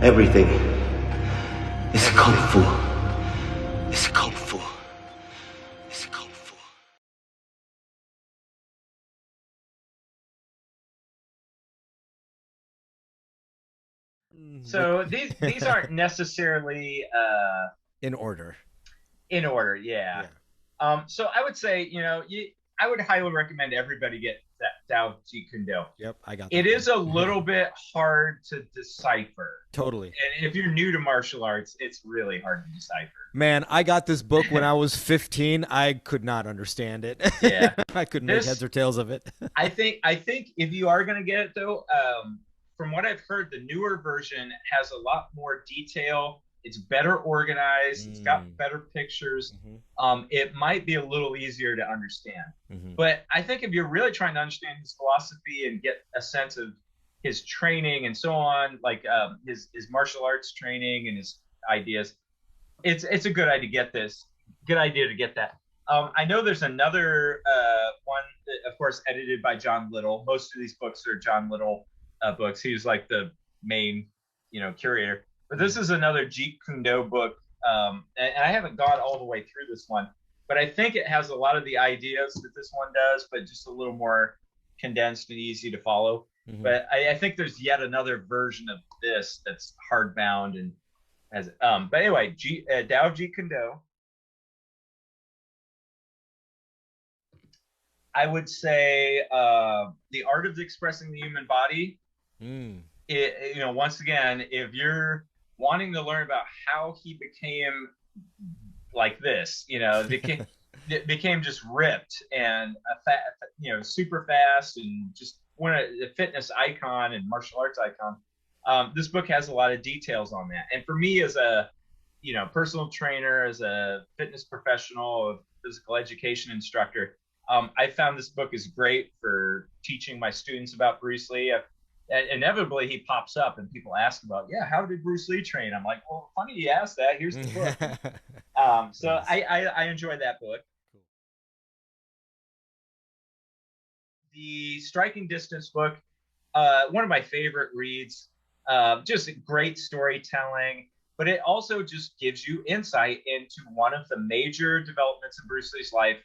Everything is kung fu. It's kung fu. It's kung fu. So these aren't necessarily In order. in order, yeah. Yeah. So I would say, I would highly recommend everybody get that Dao Jeet Kune Do. Yep, I got that. It is a little bit hard to decipher. Totally. And if you're new to martial arts, it's really hard to decipher. Man, I got this book when I was 15. I could not understand it. Yeah. I couldn't make heads or tails of it. I think if you are going to get it though, from what I've heard, the newer version has a lot more detail. It's better organized. It's got better pictures. It might be a little easier to understand. But I think if you're really trying to understand his philosophy and get a sense of his training and so on, like his martial arts training and his ideas, it's a good idea to get this. Good idea to get that. I know there's another one, that, of course, edited by John Little. Most of these books are John Little books. He's like the main, curator. But this is another Jeet Kune Do book, and I haven't got all the way through this one, but I think it has a lot of the ideas that this one does, but just a little more condensed and easy to follow. But I think there's yet another version of this that's hardbound and has. But anyway, Dao Jeet Kune Do. I would say The Art of Expressing the Human Body. Once again, if you're wanting to learn about how he became like this, became just ripped and super fast and just a fitness icon and martial arts icon. This book has a lot of details on that. And for me, as a personal trainer, as a fitness professional, a physical education instructor, I found this book is great for teaching my students about Bruce Lee. Inevitably, he pops up and people ask about, how did Bruce Lee train? I'm like, well, funny you asked that. Here's the book. So I enjoyed that book. The Striking Distance book, one of my favorite reads. Just great storytelling, but it also just gives you insight into one of the major developments in Bruce Lee's life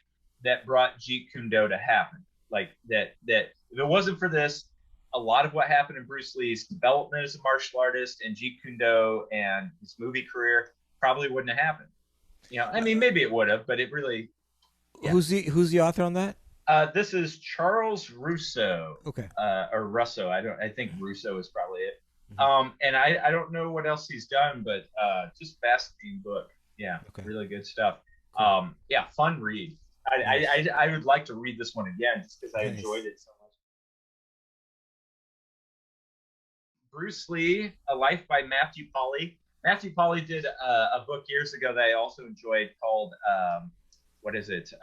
that brought Jeet Kune Do to happen. Like that if it wasn't for this, a lot of what happened in Bruce Lee's development as a martial artist and Jeet Kune Do and his movie career probably wouldn't have happened. Maybe it would have, but it really. Yeah. Who's the author on that? This is Charles Russo. Okay. Or Russo. I think Russo is probably it. And I don't know what else he's done, but just fascinating book. Yeah. Okay. Really good stuff. Cool. Fun read. I would like to read this one again just because I enjoyed it so much. Bruce Lee, A Life by Matthew Polly. Matthew Polly did a book years ago that I also enjoyed called, what is it?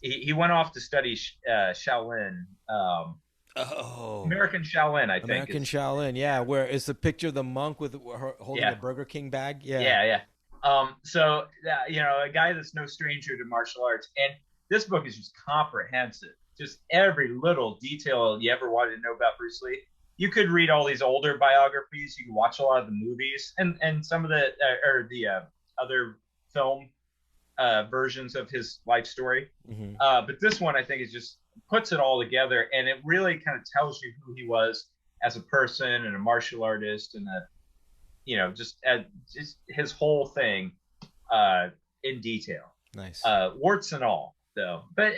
He went off to study Shaolin. American Shaolin, I think. American Shaolin, yeah. Where it's the picture of the monk with holding a Burger King bag. Yeah. So, a guy that's no stranger to martial arts. And this book is just comprehensive. Just every little detail you ever wanted to know about Bruce Lee. You could read all these older biographies. You can watch a lot of the movies and some of the other film versions of his life story. But this one, I think, is just puts it all together, and it really kind of tells you who he was as a person and a martial artist, and just his whole thing in detail. Nice. Warts and all, though. But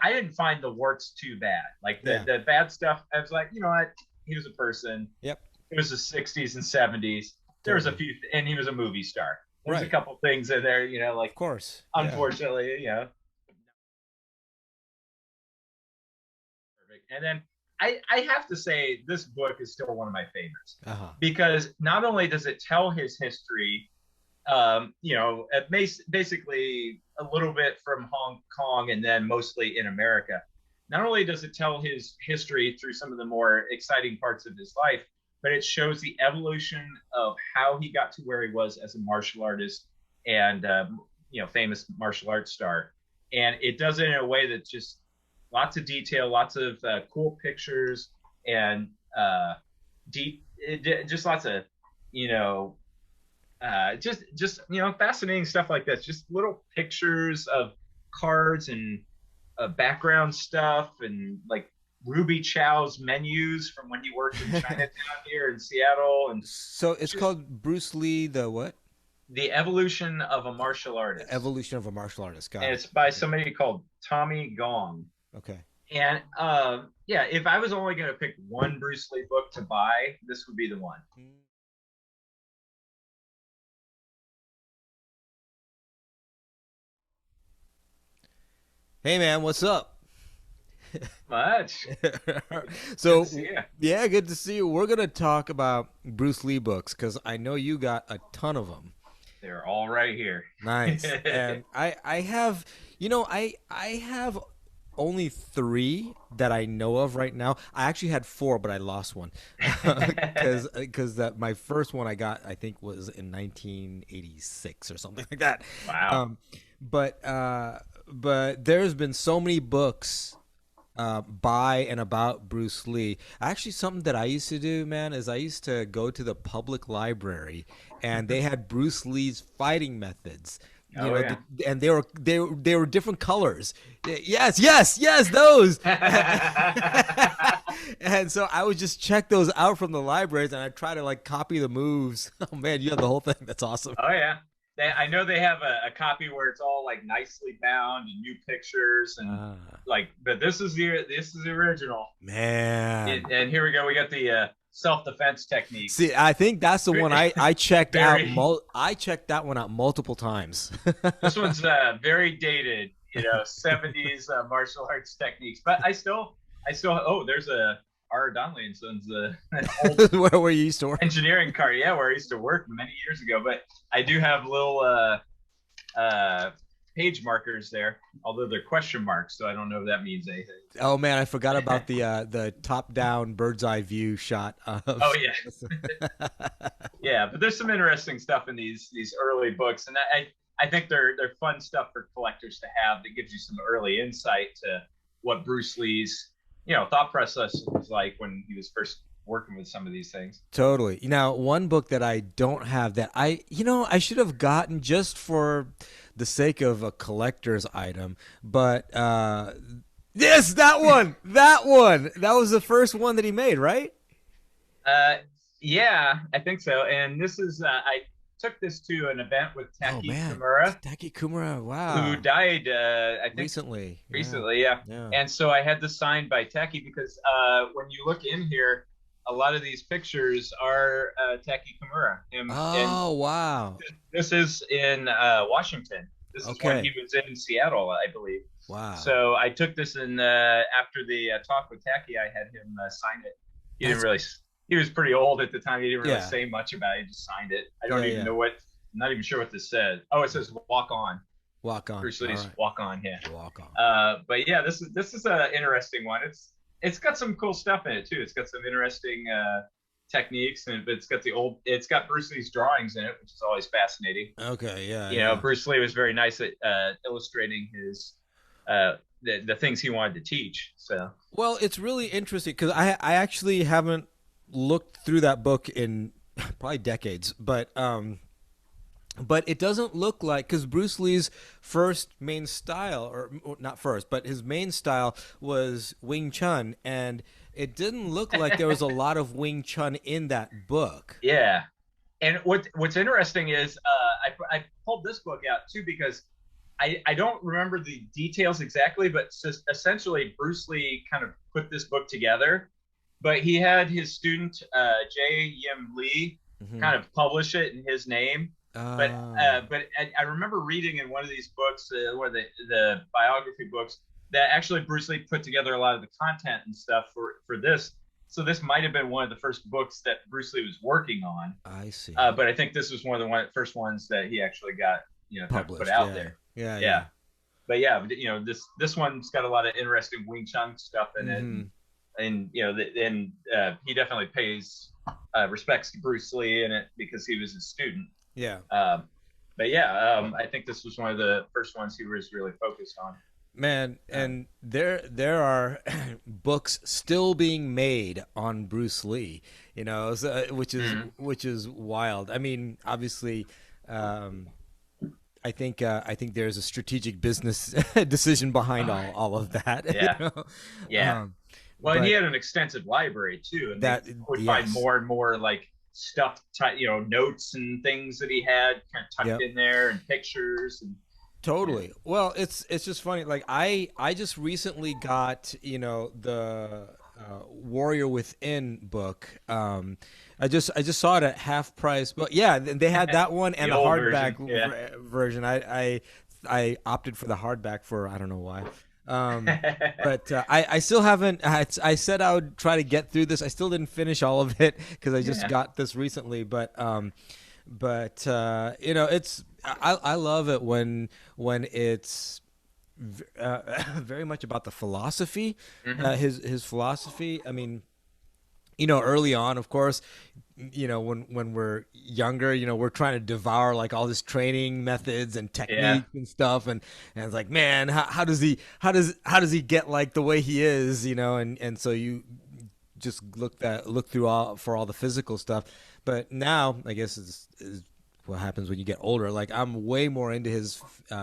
I didn't find the warts too bad. Like the bad stuff, I was like, what? He was a person. Yep. It was the 60s and 70s. There was a few, and he was a movie star. There's a couple things in there, like. Of course. Unfortunately, Perfect. And then I have to say this book is still one of my favorites because not only does it tell his history, basically a little bit from Hong Kong and then mostly in America. Not only does it tell his history through some of the more exciting parts of his life, but it shows the evolution of how he got to where he was as a martial artist and famous martial arts star. And it does it in a way that just lots of detail, lots of cool pictures, and just lots of, you know, just fascinating stuff like this. Just little pictures of cards and background stuff, and like Ruby Chow's menus from when he worked in Chinatown here in Seattle, and So it's just called Bruce Lee, the what? the evolution of a martial artist, Evolution of a Martial Artist. Got and it. it's by Okay. somebody called Tommy Gong. Okay. And yeah, if I was only going to pick one Bruce Lee book to buy, this would be the one. Hey man, what's up? Much. Good So to see you. yeah, good to see you. We're gonna talk about Bruce Lee books because I know you got a ton of them. They're all right here. Nice. And I have, I have only three that I know of right now. I actually had four, but I lost one because that my first one I got I think was in 1986 or something like that. Wow. Um, but there's been so many books by and about Bruce Lee. Actually, something that I used to do, man, is I used to go to the public library, and they had Bruce Lee's fighting methods. Oh yeah. And they were different colors. Yes, yes, yes, those. And so I would just check those out from the libraries, and I try to like copy the moves. Oh man, you have the whole thing. That's awesome. Oh yeah. I know they have a copy where it's all like nicely bound and new pictures and Ah, like, but this is the original. man. And here we go. We got the self defense techniques. See, I think that's the one I checked out. Very. I checked that one out multiple times. This one's very dated, 70s martial arts techniques. But I still. Oh, there's a R. Donnelly and Sons, an old Where you used to work. engineering car. Yeah, where I used to work many years ago. But I do have little page markers there, although they're question marks, so I don't know if that means anything. Oh man, I forgot about the top down bird's eye view shot of. Oh yeah, yeah. But there's some interesting stuff in these early books, and I think they're fun stuff for collectors to have. That gives you some early insight to what Bruce Lee's thought process was like when he was first working with some of these things. Totally. Now, one book that I don't have that I should have gotten just for the sake of a collector's item, but yes, that was the first one that he made, right? Uh, yeah, I think so. And this is I took this to an event with Oh Taki man, Kimura, Taki Kumura, who wow, died I think recently. Yeah, recently, yeah. yeah. And so I had this signed by Taki because when you look in here, a lot of these pictures are Taki Kimura. And Oh wow. this is in Washington. This is when Okay. he was in Seattle, I believe. Wow. So I took this, and after the talk with Taki, I had him sign it. He didn't That's really. He was pretty old at the time. He didn't really yeah. say much about it. He just signed it. I don't Yeah, even yeah. know what. I'm not even sure what this says. Oh, it says "Walk On." Walk on. Bruce All Lee's right. "Walk On." Yeah. Walk on. But yeah, this is an interesting one. It's got some cool stuff in it too. It's got some interesting techniques, and it's got Bruce Lee's drawings in it, which is always fascinating. Okay, yeah, yeah. Bruce Lee was very nice at illustrating his the things he wanted to teach. So Well, it's really interesting because I actually haven't looked through that book in probably decades, but it doesn't look like because Bruce Lee's first main style, or not first, but his main style was Wing Chun, and it didn't look like there was a lot of Wing Chun in that book. yeah, and what's interesting is I pulled this book out too because I don't remember the details exactly, but essentially Bruce Lee kind of put this book together, but he had his student J. Yim Lee Hmm. kind of publish it in his name. But Ah, I remember reading in one of these books, or the biography books, that actually Bruce Lee put together a lot of the content and stuff for this. So this might have been one of the first books that Bruce Lee was working on. I see. But I think this was one of the first ones that he actually got kind of put Published. out Yeah. there. Yeah. Yeah. But yeah, this one's got a lot of interesting Wing Chun stuff in it, Hmm. and he definitely pays respects to Bruce Lee in it because he was his student. Yeah. But yeah, I think this was one of the first ones he was really focused on. Man, and there are books still being made on Bruce Lee, so, which is wild. I mean, obviously, um, I think there's a strategic business decision behind all of that. Yeah, yeah. Well, and he But had an extensive library too, and they that would find yes, more and more like stuff, notes and things that he had kind of tucked yep. in there, and pictures, and yeah, Totally. Well, it's just funny. Like I just recently got the Warrior Within book. I just saw it at half price. But yeah, they had that one the and the old version. hardback Yeah. version. I opted for the hardback for I don't know why. But I still haven't. I said I would try to get through this. I still didn't finish all of it because I just Yeah. got this recently. But it's I love it when it's very much about the philosophy, Hmm. his philosophy. I mean, early on, of course, when we're younger, we're trying to devour like all this training methods and Yeah. techniques and stuff, and it's like, man, how does he get like the way he is, and so you just look through all the physical stuff. But now I guess is what happens when you get older. Like I'm way more into his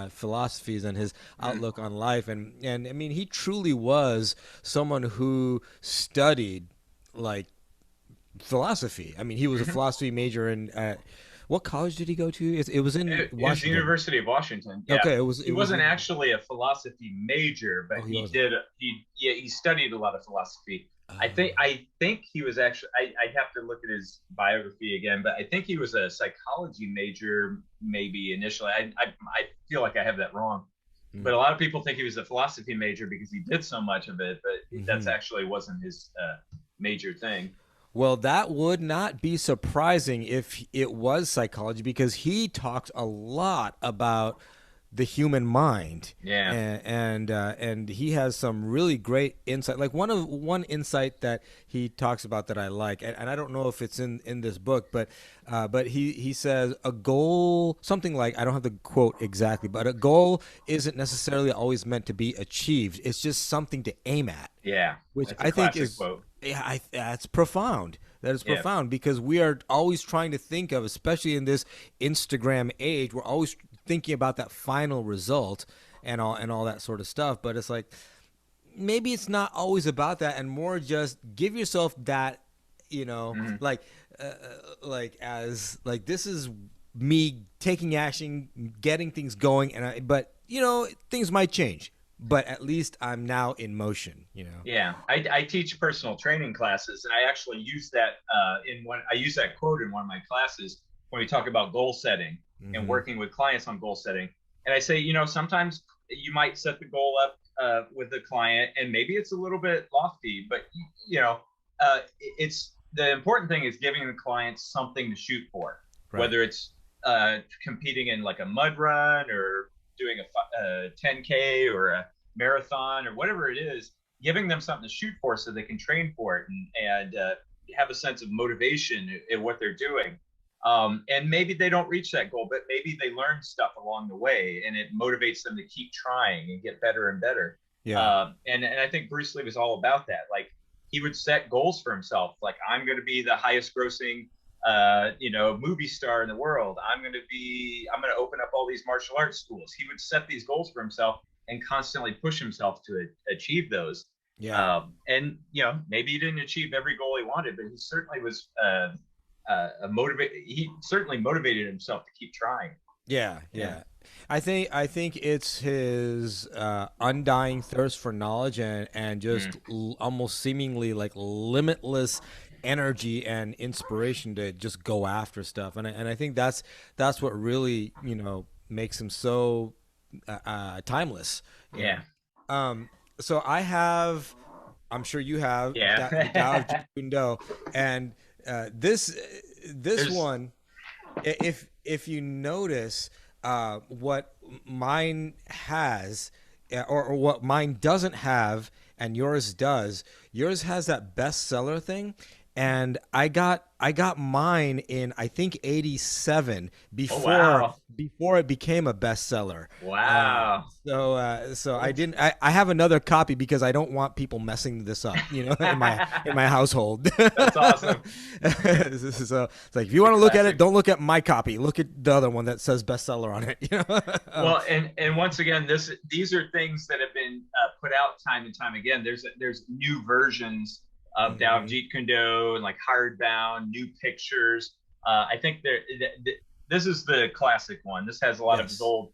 philosophies and his Mhm. outlook on life, and I mean he truly was someone who studied like philosophy. I mean he was a Mhm. philosophy major in what college did he go to? It was in It was the Washington. University of Washington. Yeah, Okay, it was he it was wasn't in. actually a philosophy major, but Oh, he he wasn't. did. He studied a lot of philosophy. Uh, I think he was actually. I'd have to look at his biography again, but I think he was a psychology major, maybe initially. I feel like I have that wrong, but a lot of people think he was a philosophy major because he did so much of it, but that's mm-hmm. actually wasn't his major thing. Well, that would not be surprising if it was psychology because he talks a lot about the human mind, Yeah. and he has some really great insight. Like one insight that he talks about that I like, and I don't know if it's in this book, but he says a goal, something like, I don't have the quote exactly, but a goal isn't necessarily always meant to be achieved. It's just something to aim at, Yeah, which that's a I think classic is, quote. yeah, that's profound. That is Yeah. profound because we are always trying to think of, especially in this Instagram age, we're always thinking about that final result and all that sort of stuff. But it's like maybe it's not always about that, and more just give yourself that, Hmm. like as like this is me taking action, getting things going, but things might change, but at least I'm now in motion. Yeah, I teach personal training classes, and I actually use that in one. I use that quote in one of my classes when we talk about goal setting and Hmm. working with clients on goal setting. And I say, sometimes you might set the goal up with the client, and maybe it's a little bit lofty, but it's the important thing is giving the client something to shoot for, Right. whether it's competing in like a mud run or doing a 10K or a marathon or whatever it is, giving them something to shoot for so they can train for it and have a sense of motivation in what they're doing. And maybe they don't reach that goal, but maybe they learn stuff along the way and it motivates them to keep trying and get better and better. Yeah. And I think Bruce Lee was all about that. Like he would set goals for himself. Like I'm going to be the highest grossing, movie star in the world. I'm going to open up all these martial arts schools. He would set these goals for himself and constantly push himself to achieve those. Yeah. And maybe he didn't achieve every goal he wanted, but he certainly was He certainly motivated himself to keep trying. Yeah, Yeah. yeah. I think it's his undying thirst for knowledge and just Mm. almost seemingly like limitless energy and inspiration to just go after stuff. And I think that's what really, makes him so timeless, you Yeah. know. Um so I'm sure you have the Tao of Yeah. Jeet Kune Do, and this There's one, if you notice what mine has, or what mine doesn't have and yours does, yours has that bestseller thing, and I got mine in, I think, '87, Oh wow. before it became a bestseller. Wow. So I didn't. I have another copy because I don't want people messing this up, in my household. That's awesome. So it's like, if you want to look at it, don't look at my copy. Look at the other one that says bestseller on it. Well, and once again, these are things that have been put out time and time again. There's new versions of Dao Jeet Kune Do, and like hardbound, new pictures. I think this is the classic one. This has a lot of his old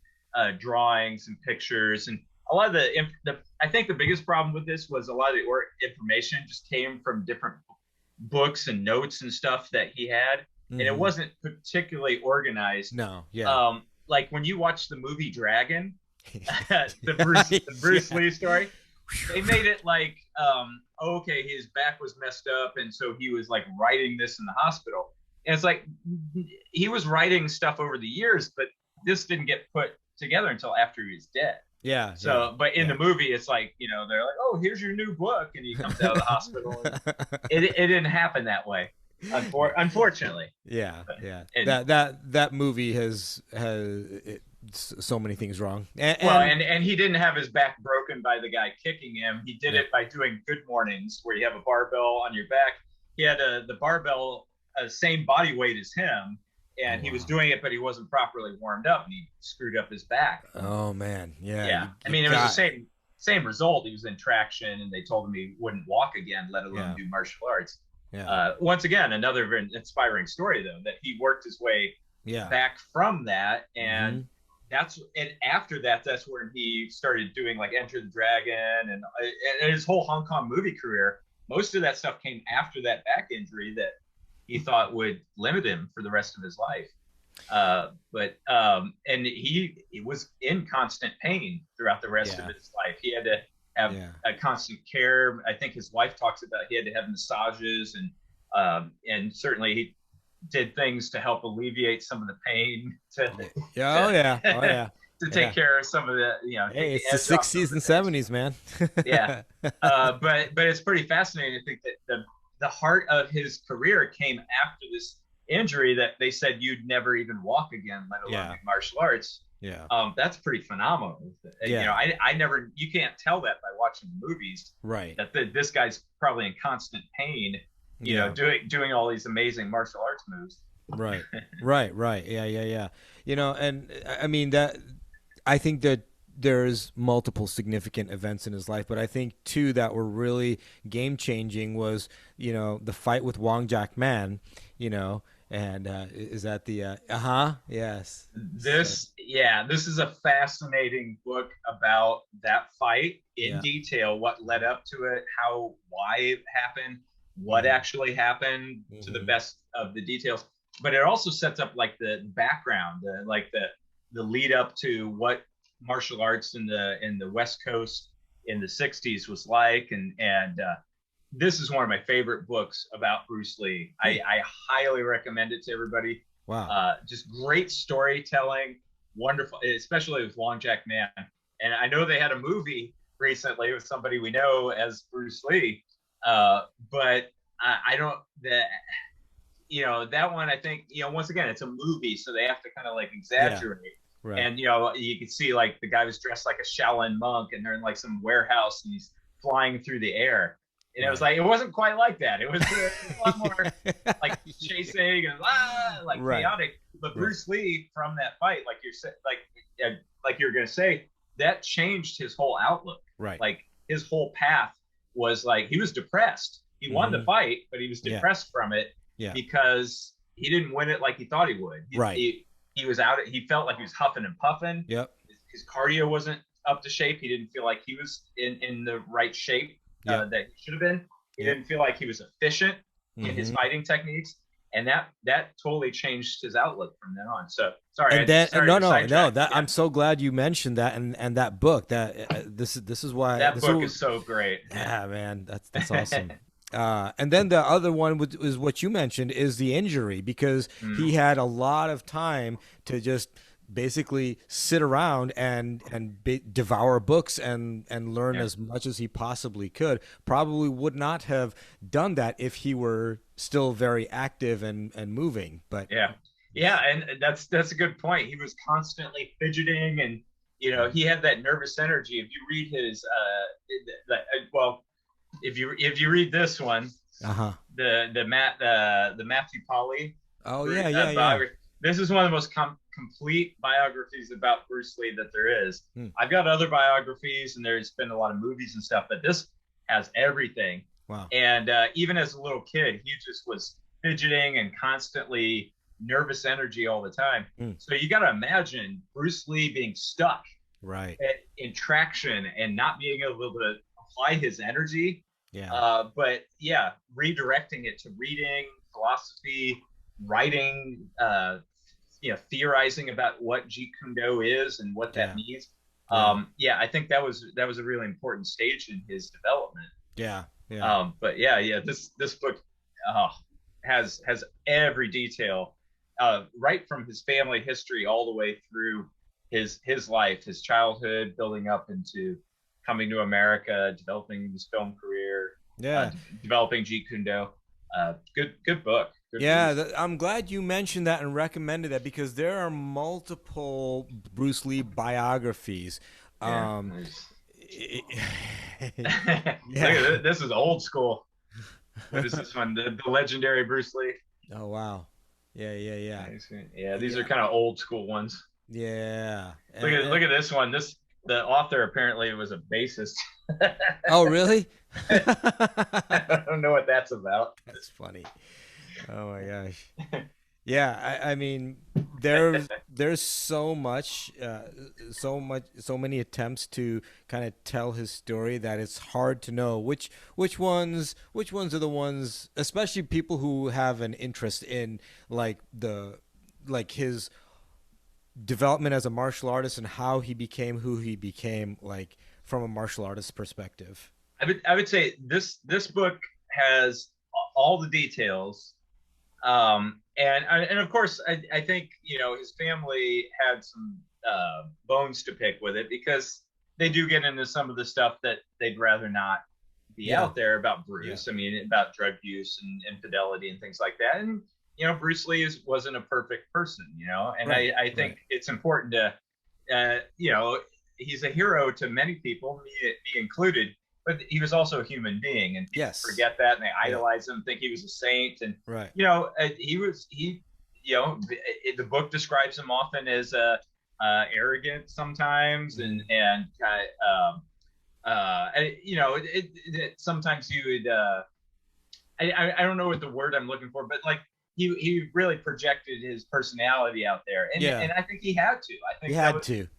drawings and pictures, and a lot of I think the biggest problem with this was a lot of the information just came from different books and notes and stuff that he had, and it wasn't particularly organized. No, yeah. Like when you watch the movie Dragon, the Bruce Lee story, they made it like, okay, his back was messed up, and so he was like writing this in the hospital. And it's like, he was writing stuff over the years, but this didn't get put together until after he was dead. Yeah. So, but in the movie, it's like, they're like, oh, here's your new book, and he comes out of the hospital. It didn't happen that way, unfortunately. Yeah, yeah. That movie has so many things wrong. And he didn't have his back broken by the guy kicking him. He did it by doing good mornings, where you have a barbell on your back. He had the barbell same body weight as him, and he was doing it, but he wasn't properly warmed up, and he screwed up his back. Oh man, yeah. Yeah, I mean, it was the same result. He was in traction, and they told him he wouldn't walk again, let alone do martial arts. Yeah. Once again, another inspiring story, though, that he worked his way back from that, and and after that, that's when he started doing like Enter the Dragon and his whole Hong Kong movie career. Most of that stuff came after that back injury that he thought would limit him for the rest of his life. And he was in constant pain throughout the rest of his life. He had to have a constant care. I think his wife talks about he had to have massages, and certainly he did things to help alleviate some of the pain. To take care of some of the, Hey, it's the 60s and 70s, man. But it's pretty fascinating to think that the heart of his career came after this injury that they said you'd never even walk again, let alone do martial arts. That's pretty phenomenal. You can't tell that by watching the movies, right? That this guy's probably in constant pain, doing all these amazing martial arts moves. Right. Yeah. And I mean, that I think that there's multiple significant events in his life, but I think two that were really game changing was, the fight with Wong Jack Man, and is that the yes. This is a fascinating book about that fight in detail, what led up to it, why it happened, what actually happened, to the best of the details. But it also sets up like the background, the lead up to what martial arts in the West Coast in the 60s was like, and this is one of my favorite books about Bruce Lee. I highly recommend it to everybody. Wow. Just great storytelling, wonderful, especially with Wong Jack Man. And I know they had a movie recently with somebody we know as Bruce Lee, but I don't that one, I think, once again, it's a movie, so they have to kind of like exaggerate. Right. And you could see like the guy was dressed like a Shaolin monk, and they're in like some warehouse, and he's flying through the air. And it was like, it wasn't quite like that. It was a lot more like chasing and chaotic. But Bruce Lee, from that fight, like you're gonna say, that changed his whole outlook. Right. Like his whole path was like, he was depressed. He won the fight, but he was depressed from it because he didn't win it like he thought he would. He was out. He felt like he was huffing and puffing. Yep. His cardio wasn't up to shape. He didn't feel like he was in the right shape that he should have been. He didn't feel like he was efficient in his fighting techniques, and that totally changed his outlook from then on. So sorry. I'm so glad you mentioned that and that book. That this is why that book is so great. Yeah, man, that's awesome. And then the other one is what you mentioned, is the injury, because he had a lot of time to just basically sit around and devour books and learn Yeah. as much as he possibly could. Probably would not have done that if he were still very active and moving. But Yeah. Yeah, and that's a good point. He was constantly fidgeting, and he had that nervous energy. If you read his well, if you read this one, uh-huh. the Matthew Polly Oh yeah, yeah, yeah. biography. This is one of the most complete biographies about Bruce Lee that there is. I've got other biographies, and there's been a lot of movies and stuff, but this has everything. Wow. And even as a little kid, he just was fidgeting and constantly nervous energy all the time. So you got to imagine Bruce Lee being stuck right in traction and not being able to apply his energy. Yeah. But yeah, redirecting it to reading, philosophy, writing, theorizing about what Jeet Kune Do is and what that means. I think that was a really important stage in his development. Yeah. Yeah. But this book has every detail, right from his family history all the way through his life, his childhood, building up into coming to America, developing his film career, developing Jeet Kune Do. Good book. I'm glad you mentioned that and recommended that, because there are multiple Bruce Lee biographies. This is old school. What is this one? The legendary Bruce Lee. Oh wow. Yeah. These are kind of old school ones. Yeah. Look at this one. The author apparently was a bassist. Oh really? I don't know what that's about. That's funny. Oh my gosh. Yeah, I mean, there's so many attempts to kind of tell his story that it's hard to know which ones are the ones, especially people who have an interest in like his development as a martial artist and how he became who he became, like from a martial artist perspective. I would say this book has all the details. And of course, I think, his family had some bones to pick with it, because they do get into some of the stuff that they'd rather not be out there about Bruce. I mean, about drug use and infidelity and things like that. And, Bruce Lee wasn't a perfect person, and I think it's important to, he's a hero to many people, me included. But he was also a human being, and people forget that, and they idolize him, think he was a saint, and the book describes him often as arrogant sometimes, and sometimes you would I don't know what the word I'm looking for, but like he really projected his personality out there, and I think he had to. I think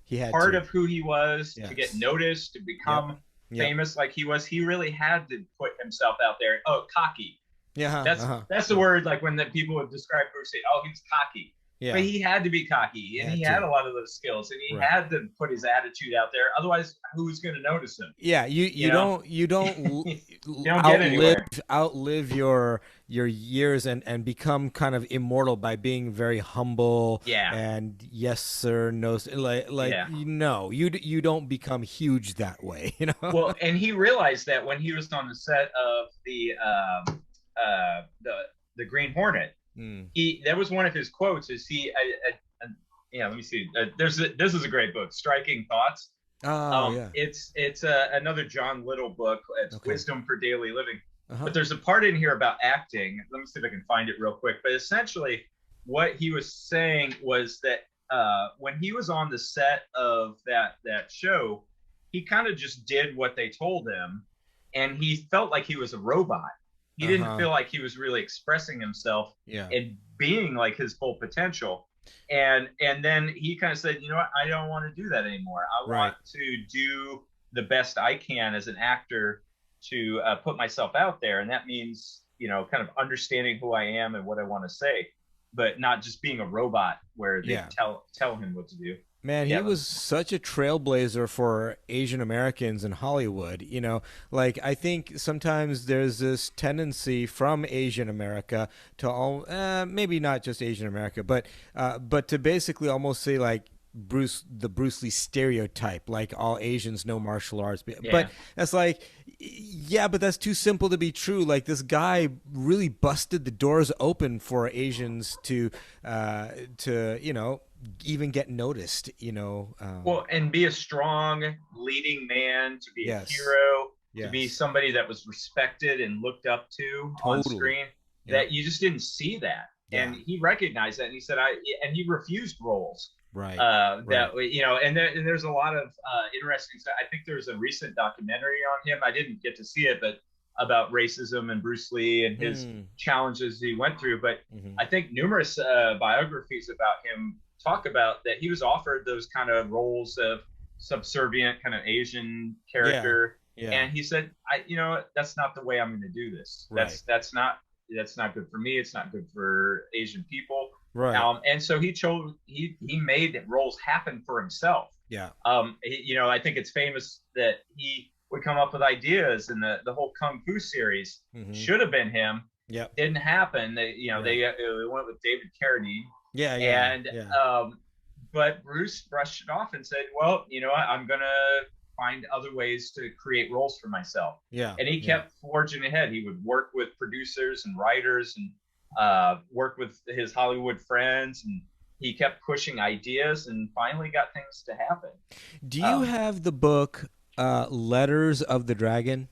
he had part of who he was to get noticed, to become famous like he was. He really had to put himself out there. Cocky. That's the word, like when people would describe Bruce Lee. Oh, he was cocky. But he had to be cocky, and he had a lot of those skills, and he had to put his attitude out there. Otherwise, who's going to notice him? Yeah, you don't you don't outlive your years and become kind of immortal by being very humble. And yes sir, no, you don't become huge that way. Well, and he realized that when he was on the set of the Green Hornet. That was one of his quotes. Is let me see. This is a great book, Striking Thoughts. It's another John Little book. It's Wisdom for Daily Living. But there's a part in here about acting. Let me see if I can find it real quick. But essentially, what he was saying was that when he was on the set of that show, he kind of just did what they told him, and he felt like he was a robot. He didn't feel like he was really expressing himself and being like his full potential. And then he kind of said, you know what, I don't want to do that anymore. I want to do the best I can as an actor to put myself out there. And that means, kind of understanding who I am and what I want to say, but not just being a robot where they tell him what to do. Man, he was such a trailblazer for Asian Americans in Hollywood. Like I think sometimes there's this tendency from Asian America to maybe not just Asian America, but to basically almost say like the Bruce Lee stereotype, like all Asians know martial arts. Yeah. But that's like, yeah, but that's too simple to be true. Like this guy really busted the doors open for Asians to even get noticed. Well, and be a strong leading man, to be a Yes. hero, to be Yes. somebody that was respected and looked up to on Totally. screen. Yeah. That you just didn't see that, Yeah. and he recognized that, and he said, and he refused roles. Right. That and there's a lot of interesting stuff. I think there's a recent documentary on him. I didn't get to see it, but about racism and Bruce Lee and his challenges he went through. But I think numerous biographies about him talk about that he was offered those kind of roles of subservient kind of Asian character. Yeah. And he said, that's not the way I'm going to do this. Right. That's not good for me. It's not good for Asian people. Right. And so he made roles happen for himself. Yeah. I think it's famous that he would come up with ideas, and the whole Kung Fu series should have been him. Yeah. Didn't happen. They went with David Carradine. Yeah. And but Bruce brushed it off and said, well, I'm going to find other ways to create roles for myself. Yeah. And he kept forging ahead. He would work with producers and writers and work with his Hollywood friends, and he kept pushing ideas and finally got things to happen. Do you have the book Letters of the Dragon?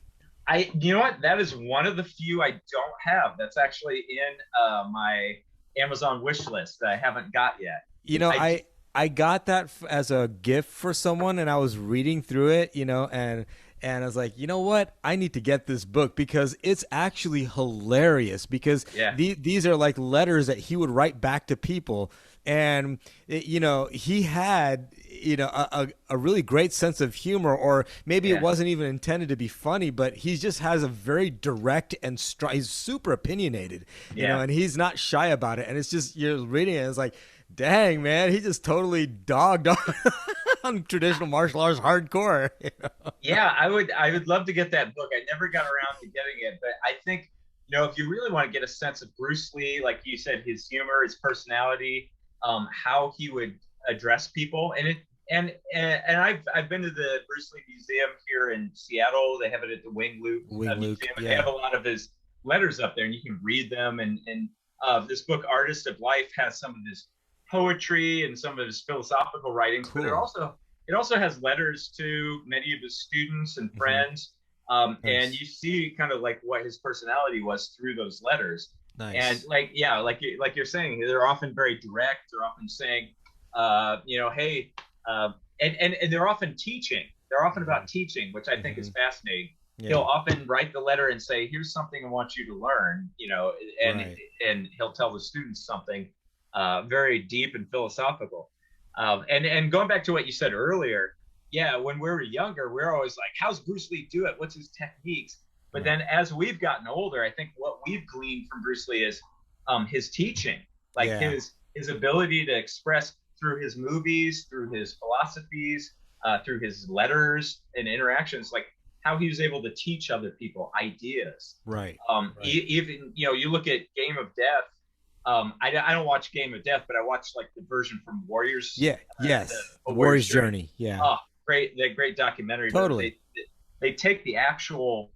You know what? That is one of the few I don't have. That's actually in my Amazon wish list that I haven't got yet. I got that as a gift for someone, and I was reading through it, and I was like, you know what? I need to get this book because it's actually hilarious, because these are like letters that he would write back to people. And, he had, a really great sense of humor, or maybe it wasn't even intended to be funny, but he just has a very direct and he's super opinionated, and he's not shy about it. And it's just, you're reading it, and it's like, dang, man, he just totally dogged on traditional martial arts hardcore. Yeah, I would love to get that book. I never got around to getting it, but I think, if you really want to get a sense of Bruce Lee, like you said, his humor, his personality, how he would address people, and I've been to the Bruce Lee Museum here in Seattle. They have it at the Wing Luke Museum. And they have a lot of his letters up there, and you can read them. And this book, Artist of Life, has some of his poetry and some of his philosophical writings, but it also has letters to many of his students and friends. And you see kind of like what his personality was through those letters. Nice. And like you're saying, they're often very direct. They're often saying, hey, and they're often teaching. They're often about teaching, which I think is fascinating. Yeah. He'll often write the letter and say, here's something I want you to learn, and he'll tell the students something very deep and philosophical. And going back to what you said earlier, when we were younger, we were always like, how's Bruce Lee do it? What's his techniques? But then as we've gotten older, I think what we've gleaned from Bruce Lee is his teaching, like his ability to express through his movies, through his philosophies, through his letters and interactions, like how he was able to teach other people ideas. Right. Even, you look at Game of Death. I don't watch Game of Death, but I watch like the version from Warriors. Yeah. The Warriors Journey. Yeah. Oh, great documentary. Totally. They take the actual,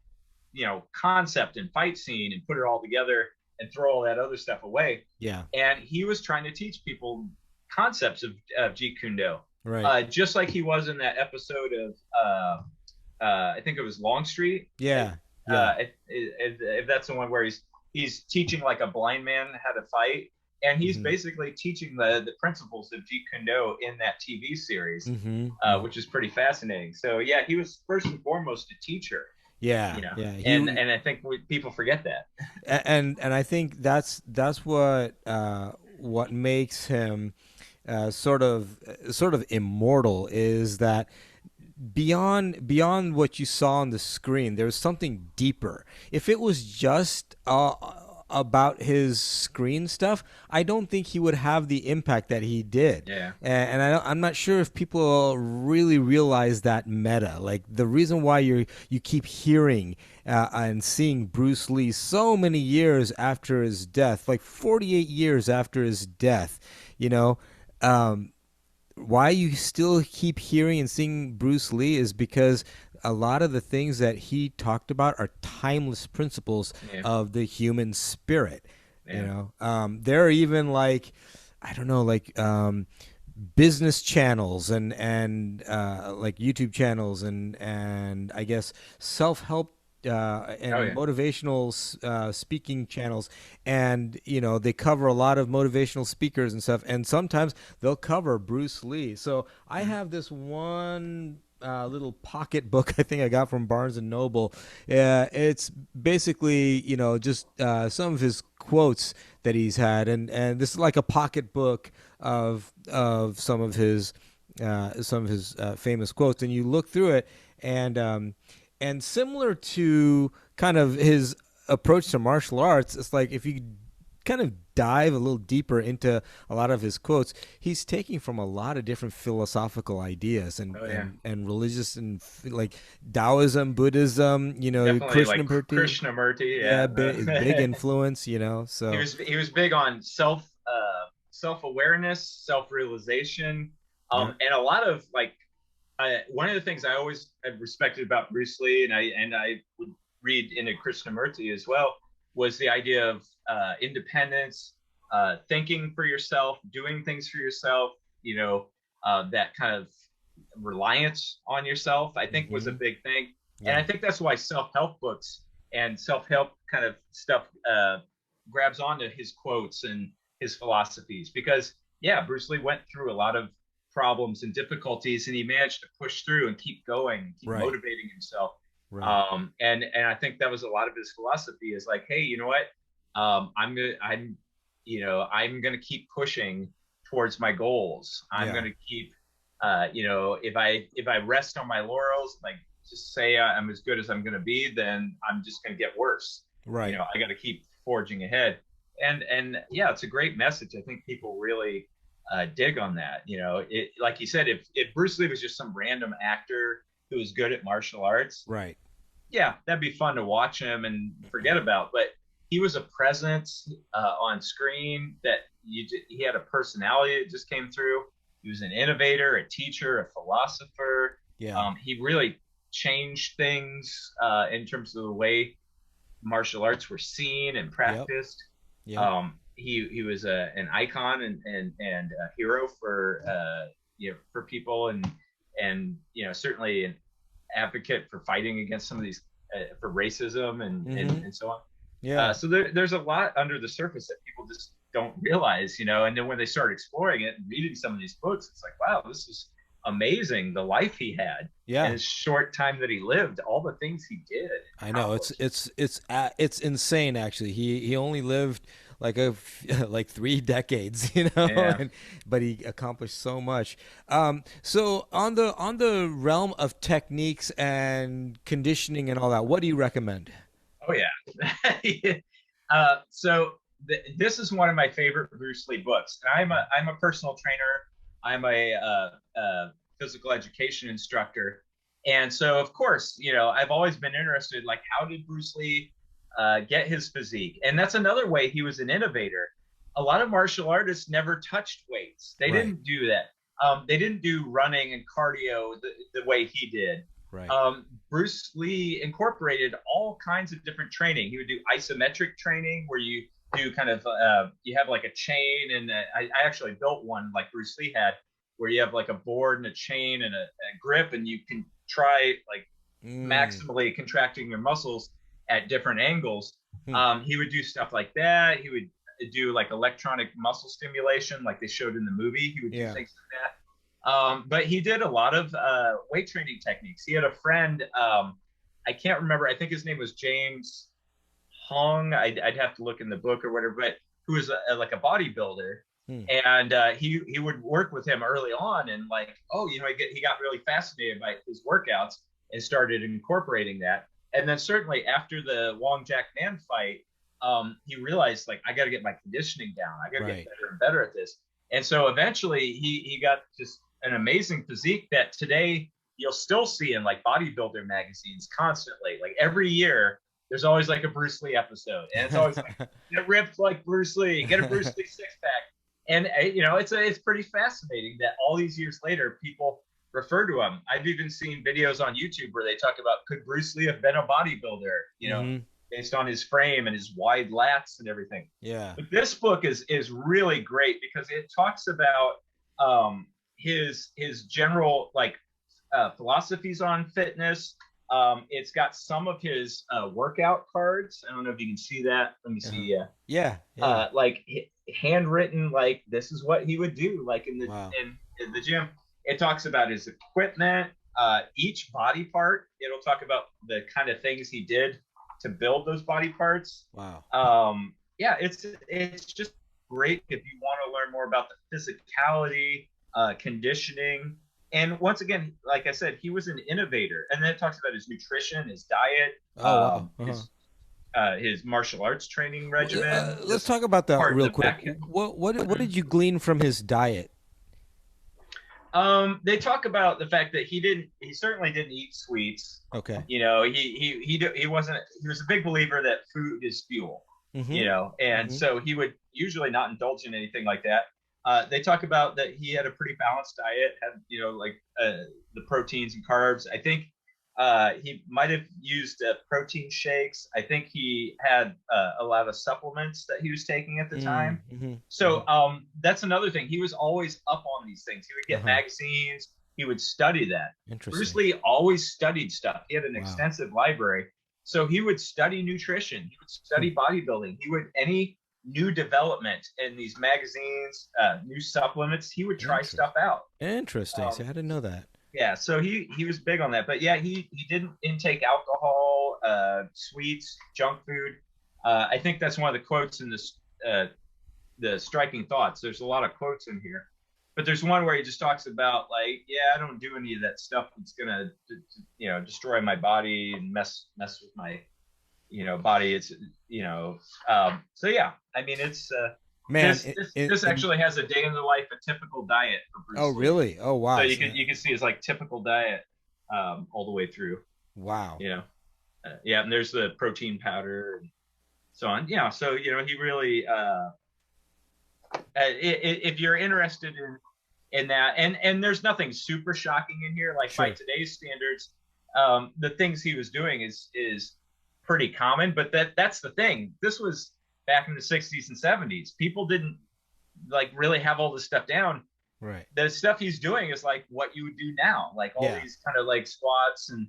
concept and fight scene and put it all together and throw all that other stuff away. Yeah. And he was trying to teach people concepts of Jeet Kune Do. Right. Just like he was in that episode of, I think it was Longstreet. Yeah. If that's the one where he's teaching like a blind man how to fight, and he's basically teaching the principles of Jeet Kune Do in that TV series, which is pretty fascinating. So he was first and foremost a teacher. Yeah. And I think people forget that. And I think that's what makes him sort of immortal, is that beyond what you saw on the screen, there's something deeper. If it was just about his screen stuff, I don't think he would have the impact that he did. Yeah. And I'm not sure if people really realize that meta. Like the reason why you keep hearing and seeing Bruce Lee so many years after his death, like 48 years after his death, why you still keep hearing and seeing Bruce Lee is because a lot of the things that he talked about are timeless principles of the human spirit. You know, there are even like, I don't know, like business channels and like YouTube channels and I guess self-help and motivational speaking channels, and you know they cover a lot of motivational speakers and stuff, and sometimes they'll cover Bruce Lee. So I have this one little pocket book I think I got from Barnes and Noble. It's basically, you know, just some of his quotes that he's had, and this is like a pocket book of some of his famous quotes, and you look through it, and similar to kind of his approach to martial arts, it's like if you kind of dive a little deeper into a lot of his quotes, he's taking from a lot of different philosophical ideas and religious and like Taoism, Buddhism, you know, Krishnamurti, big influence, you know. So he was big on self-awareness, self-realization, and a lot of like one of the things I always have respected about Bruce Lee, and I would read into Krishnamurti as well, was the idea of independence, thinking for yourself, doing things for yourself, you know, that kind of reliance on yourself, I think was a big thing. And I think that's why self-help books and self-help kind of stuff grabs onto his quotes and his philosophies, because Bruce Lee went through a lot of problems and difficulties, and he managed to push through and keep going and keep motivating himself. And I think that was a lot of his philosophy, is like, hey, you know what, I'm gonna keep pushing towards my goals. I'm gonna keep you know, if I rest on my laurels, like just say I'm as good as I'm gonna be, then I'm just gonna get worse. You know, I gotta keep forging ahead. And it's a great message. I think people really dig on that. You know, it, like you said, if Bruce Lee was just some random actor who was good at martial arts, that'd be fun to watch him and forget about. But he was a presence on screen that he had a personality that just came through. He was an innovator, a teacher, a philosopher. He really changed things in terms of the way martial arts were seen and practiced. He was an icon and a hero for for people, and you know, certainly an advocate for fighting against some of these for racism and so on. So there's a lot under the surface that people just don't realize, you know. And then when they start exploring it and reading some of these books, it's like, wow, this is amazing, the life he had in his short time that he lived, all the things he did. I know, it's insane actually. He only lived like 3 decades, you know, but he accomplished so much. So on the realm of techniques and conditioning and all that, what do you recommend? So this is one of my favorite Bruce Lee books. I'm a personal trainer. I'm a physical education instructor, and so of course, you know, I've always been interested, like, how did Bruce Lee get his physique? And that's another way he was an innovator. A lot of martial artists never touched weights. They didn't do that. They didn't do running and cardio the way he did. Bruce Lee incorporated all kinds of different training. He would do isometric training, where you do kind of you have like a chain, and I actually built one like Bruce Lee had, where you have like a board and a chain and a grip, and you can try like maximally contracting your muscles at different angles. He would do stuff like that. He would do like electronic muscle stimulation, like they showed in the movie. He would do things like that. But he did a lot of weight training techniques. He had a friend, I can't remember, I think his name was James Hong. I'd have to look in the book or whatever, but who was like a bodybuilder. And he would work with him early on, and like, you know, he got really fascinated by his workouts and started incorporating that. And then certainly after the Wong Jack Man fight, he realized, like, I got to get my conditioning down. I got to get better and better at this. And so eventually he got just an amazing physique that today you'll still see in like bodybuilder magazines constantly. Like every year, there's always like a Bruce Lee episode, and it's always like, get ripped like Bruce Lee, get a Bruce Lee six pack. And it's pretty fascinating that all these years later, people refer to him. I've even seen videos on YouTube where they talk about, could Bruce Lee have been a bodybuilder? Based on his frame and his wide lats and everything. Yeah. But this book is really great because it talks about his general philosophies on fitness. It's got some of his workout cards. I don't know if you can see that. Let me see. Yeah. Like handwritten, like this is what he would do, like in the in the gym. It talks about his equipment, each body part. It'll talk about the kind of things he did to build those body parts. Wow. Yeah, it's just great if you want to learn more about the physicality, conditioning. And once again, like I said, he was an innovator. And then it talks about his nutrition, his diet, his martial arts training regimen. Let's talk about that real quick. What did you glean from his diet? They talk about the fact that he certainly didn't eat sweets. Okay. He was a big believer that food is fuel. And so he would usually not indulge in anything like that. They talk about that he had a pretty balanced diet, had the proteins and carbs. I think he might have used protein shakes. I think he had a lot of supplements that he was taking at the time. So that's another thing. He was always up on these things. He would get magazines. He would study that. Bruce Lee always studied stuff. He had an extensive library. So he would study nutrition. He would study bodybuilding. He would any new development in these magazines, new supplements. He would try stuff out. Interesting. See, I didn't know that. Yeah, so he was big on that. But yeah, he didn't intake alcohol, sweets, junk food. I think that's one of the quotes in this, the striking thoughts. There's a lot of quotes in here, but there's one where he just talks about like, yeah, I don't do any of that stuff that's gonna, destroy my body and mess with my, body. It's, so yeah, I mean, it's man. This actually has a day in the life, a typical diet for Bruce Lee. Oh, really? Oh, wow. So you can see his like typical diet all the way through. Wow. Yeah, and there's the protein powder and so on. Yeah, so he really if you're interested in that, and there's nothing super shocking in here. Like by today's standards, the things he was doing is pretty common. But that's the thing. This was back in the 60s and 70s. People didn't like really have all this stuff down. Right. The stuff he's doing is like what you would do now, like all these kind of like squats and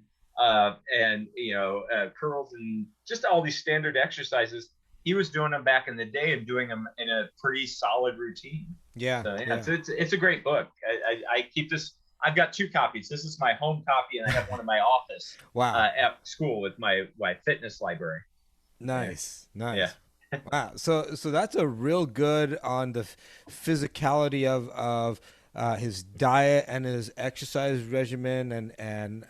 curls and just all these standard exercises. He was doing them back in the day and doing them in a pretty solid routine. Yeah. So, it's a great book. I keep this. I've got 2 copies. This is my home copy, and I have one in my office. Wow. At school with my fitness library. Nice. Yeah. Wow. So that's a real good on the physicality of his diet and his exercise regimen and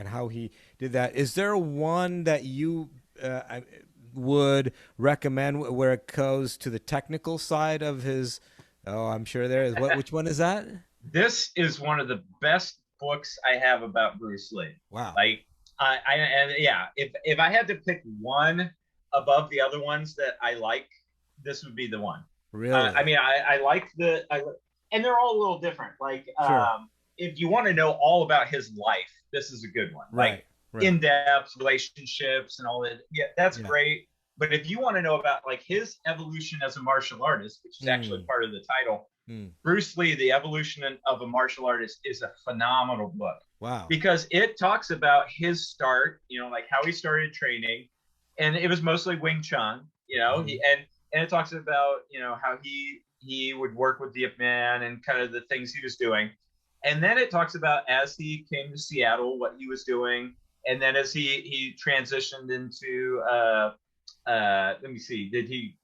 how he did that. Is there one that you would recommend where it goes to the technical side of his? Oh, I'm sure there is. Which one is that? This is one of the best books I have about Bruce Lee. Wow. Like if I had to pick one above the other ones that I like, this would be the one. Really? I mean, I like and they're all a little different. Like, if you want to know all about his life, this is a good one. Right. Like in-depth relationships and all that. Yeah, that's great. But if you want to know about like his evolution as a martial artist, which is actually part of the title, Bruce Lee, The Evolution of a Martial Artist, is a phenomenal book. Wow. Because it talks about his start, like how he started training. And it was mostly Wing Chun, and it talks about, how he would work with the Ip Man and kind of the things he was doing. And then it talks about as he came to Seattle, what he was doing. And then as he transitioned into, let me see, did he,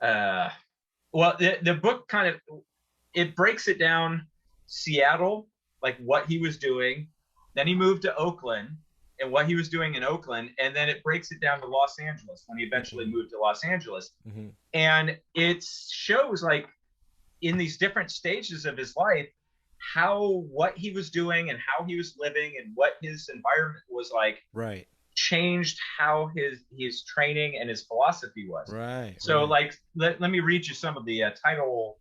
well, the book kind of, it breaks it down, Seattle, like what he was doing. Then he moved to Oakland and what he was doing in Oakland. And then it breaks it down to Los Angeles when he eventually moved to Los Angeles. And it shows like in these different stages of his life, what he was doing and how he was living and what his environment was like. Right. changed how his training and his philosophy was. Right. So right. like let me read you some of the title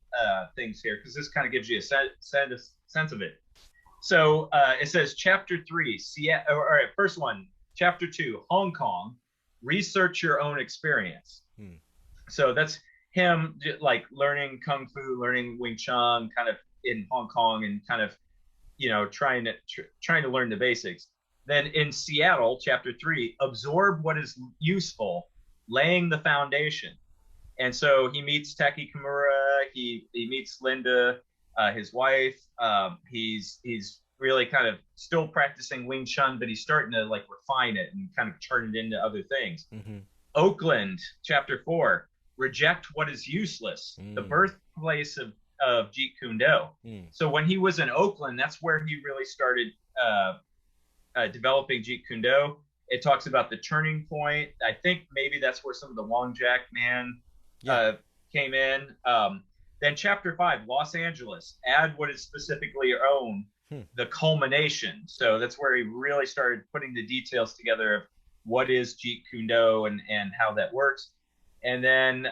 things here, because this kind of gives you a sense of it. So it says chapter 3, Seattle. All right, first one, chapter 2, Hong Kong, research your own experience. So that's him like learning kung fu, learning Wing Chun, kind of in Hong Kong, and kind of trying to learn the basics. Then in Seattle, chapter 3, absorb what is useful, laying the foundation. And so he meets Taki Kimura. He meets Linda, his wife. He's really kind of still practicing Wing Chun, but he's starting to like refine it and kind of turn it into other things. Oakland, chapter 4, reject what is useless, the birthplace of Jeet Kune Do. So when he was in Oakland, that's where he really started developing Jeet Kune Do. It talks about the turning point. I think maybe that's where some of the Wong Jack Man came in. Then chapter 5, Los Angeles, add what is specifically your own, the culmination. So that's where he really started putting the details together of what is Jeet Kune Do and how that works. And then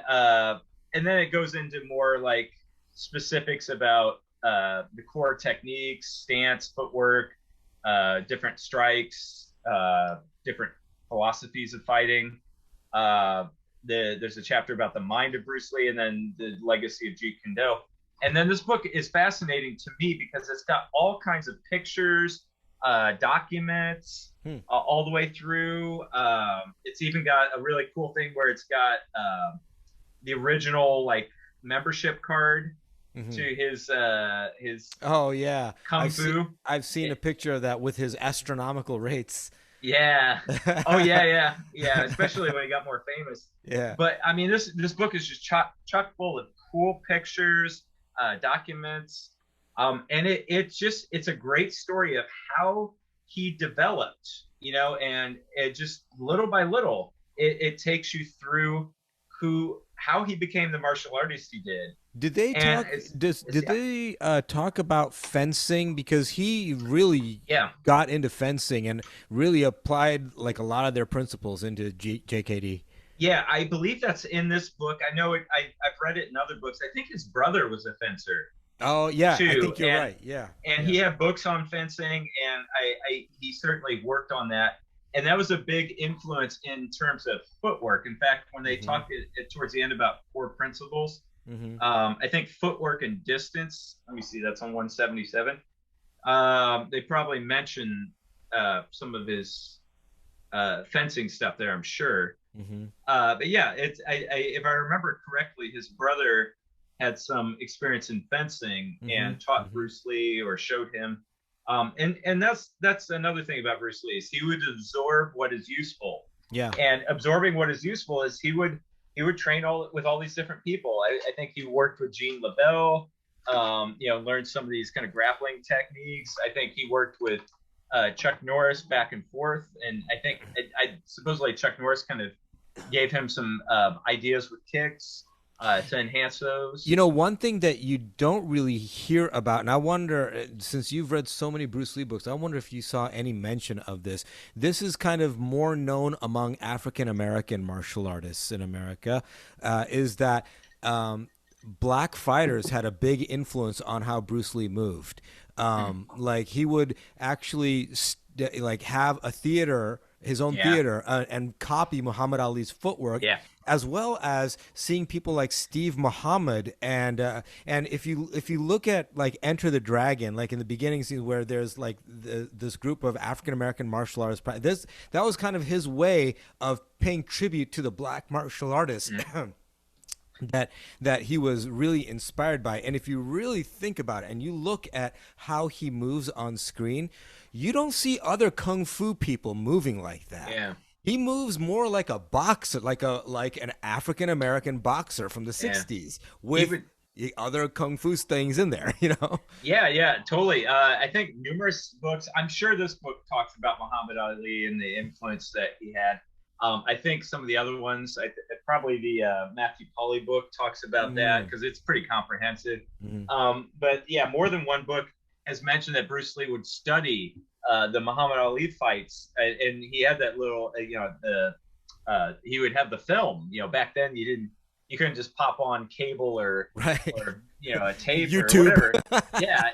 it goes into more like specifics about the core techniques, stance, footwork, different strikes, different philosophies of fighting. There's a chapter about the mind of Bruce Lee, and then the legacy of Jeet Kune Do. And then this book is fascinating to me because it's got all kinds of pictures, documents, all the way through. It's even got a really cool thing where it's got the original like membership card to his oh yeah kung fu. I've seen a picture of that with his astronomical rates. Yeah. Oh yeah. Especially when he got more famous. Yeah. But I mean, this book is just chock full of cool pictures, documents, and it's a great story of how he developed, and it just little by little it takes you through how he became the martial artist he did. Did they talk? Did they talk about fencing? Because he really got into fencing and really applied like a lot of their principles into JKD. Yeah, I believe that's in this book. I know it. I've read it in other books. I think his brother was a fencer. Oh yeah, too. I think you're right. Yeah, and he had books on fencing, and he certainly worked on that. And that was a big influence in terms of footwork. In fact, when they talked towards the end about core principles, I think footwork and distance. Let me see. That's on 177. They probably mention some of his fencing stuff there, I'm sure. But yeah, if I remember correctly, his brother had some experience in fencing and taught Bruce Lee or showed him. And that's another thing about Bruce Lee is he would absorb what is useful. Yeah. And absorbing what is useful is he would train with all these different people. I think he worked with Jean LaBelle, learned some of these kind of grappling techniques. I think he worked with Chuck Norris back and forth. And I think supposedly Chuck Norris kind of gave him some ideas with kicks to enhance those. One thing that you don't really hear about, and I wonder, since you've read so many Bruce Lee books, I wonder if you saw any mention of this. This is kind of more known among African-American martial artists in America, is that black fighters had a big influence on how Bruce Lee moved. Like he would actually have a theater, his own theater, and copy Muhammad Ali's footwork, as well as seeing people like Steve Muhammad. And if you look at like Enter the Dragon, like in the beginning scene where there's like this group of African American martial artists, that was kind of his way of paying tribute to the black martial artists. That he was really inspired by. And if you really think about it and you look at how he moves on screen, you don't see other kung fu people moving like that. Yeah. He moves more like a boxer, like an African American boxer from the 60s with the other kung fu things in there, Yeah, totally. I think numerous books, I'm sure this book talks about Muhammad Ali and the influence that he had. I think some of the other ones, probably the Matthew Polly book talks about that because it's pretty comprehensive. But yeah, more than one book has mentioned that Bruce Lee would study the Muhammad Ali fights, and he had that little, he would have the film. Back then you couldn't just pop on cable Right. or a tape or YouTube. whatever. Yeah,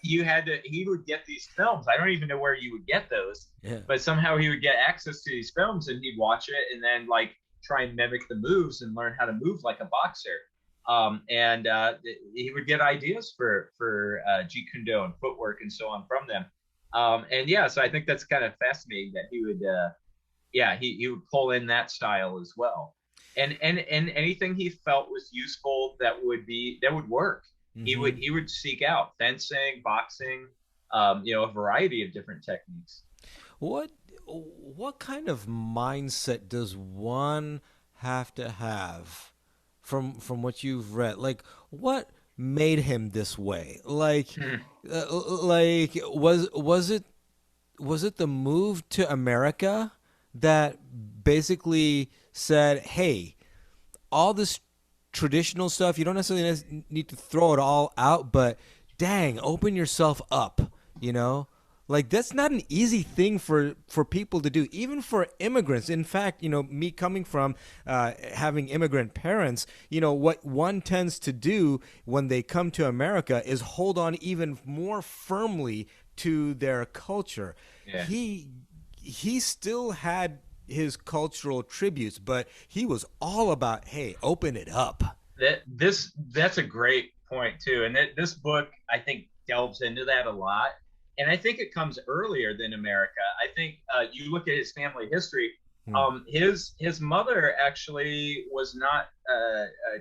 you had to. He would get these films. I don't even know where you would get those, Yeah. but somehow he would get access to these films, and he'd watch it, and then like try and mimic the moves and learn how to move like a boxer. And he would get ideas for Jeet Kune Do and footwork and so on from them. And yeah, so I think that's kind of fascinating that he would, he would pull in that style as well, and anything he felt was useful that would work. Mm-hmm. He would seek out fencing, boxing, a variety of different techniques. What kind of mindset does one have to have from what you've read? Like, what made him this way? Like was it the move to America that basically said, "Hey, all this traditional stuff, you don't necessarily need to throw it all out, but dang, open yourself up, you know?" Like, that's not an easy thing for people to do, even for immigrants. In fact, me coming from having immigrant parents, what one tends to do when they come to America is hold on even more firmly to their culture. Yeah. He still had his cultural tributes, but he was all about, hey, open it up. That's a great point too, and this book I think delves into that a lot, and I think it comes earlier than America. I think you look at his family history. His mother actually was not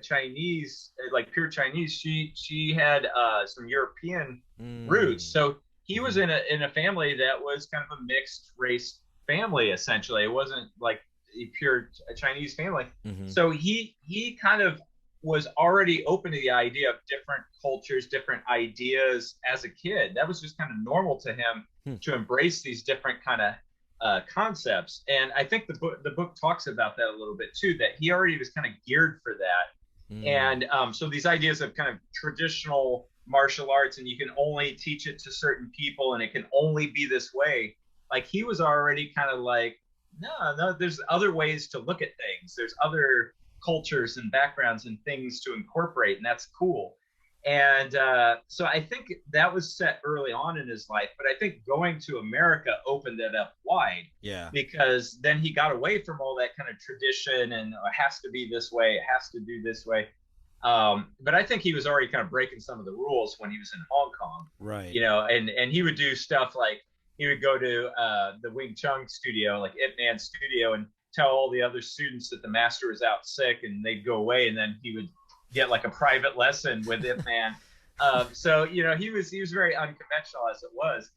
Chinese, like pure Chinese. She had some European roots, so he was in a family that was kind of a mixed race family. Essentially, it wasn't like a pure Chinese family. So he kind of was already open to the idea of different cultures, different ideas as a kid. That was just kind of normal to him to embrace these different kind of concepts. And I think the book talks about that a little bit too, that he already was kind of geared for that. And so these ideas of kind of traditional martial arts, and you can only teach it to certain people and it can only be this way. Like, he was already kind of like, no, there's other ways to look at things. There's other cultures and backgrounds and things to incorporate, and that's cool. And so I think that was set early on in his life, but I think going to America opened it up wide. Yeah. Because then he got away from all that kind of tradition and it has to be this way, it has to do this way. But I think he was already kind of breaking some of the rules when he was in Hong Kong. Right. And he would do stuff like he would go to the Wing Chun studio, like Ip Man studio, and tell all the other students that the master was out sick, and they'd go away, and then he would get like a private lesson with Ip Man. So he was very unconventional as it was.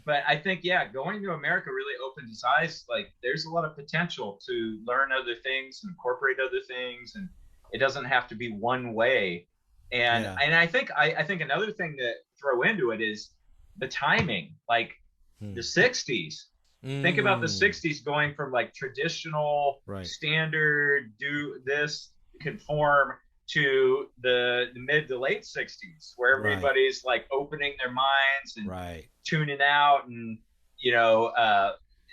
But I think, going to America really opened his eyes. Like, there's a lot of potential to learn other things and incorporate other things, and it doesn't have to be one way. And I think another thing to throw into it is the timing. Like, the 60s. Think about the 60s going from like traditional, standard, do this, conform, to the mid to late 60s, where everybody's like opening their minds and tuning out, and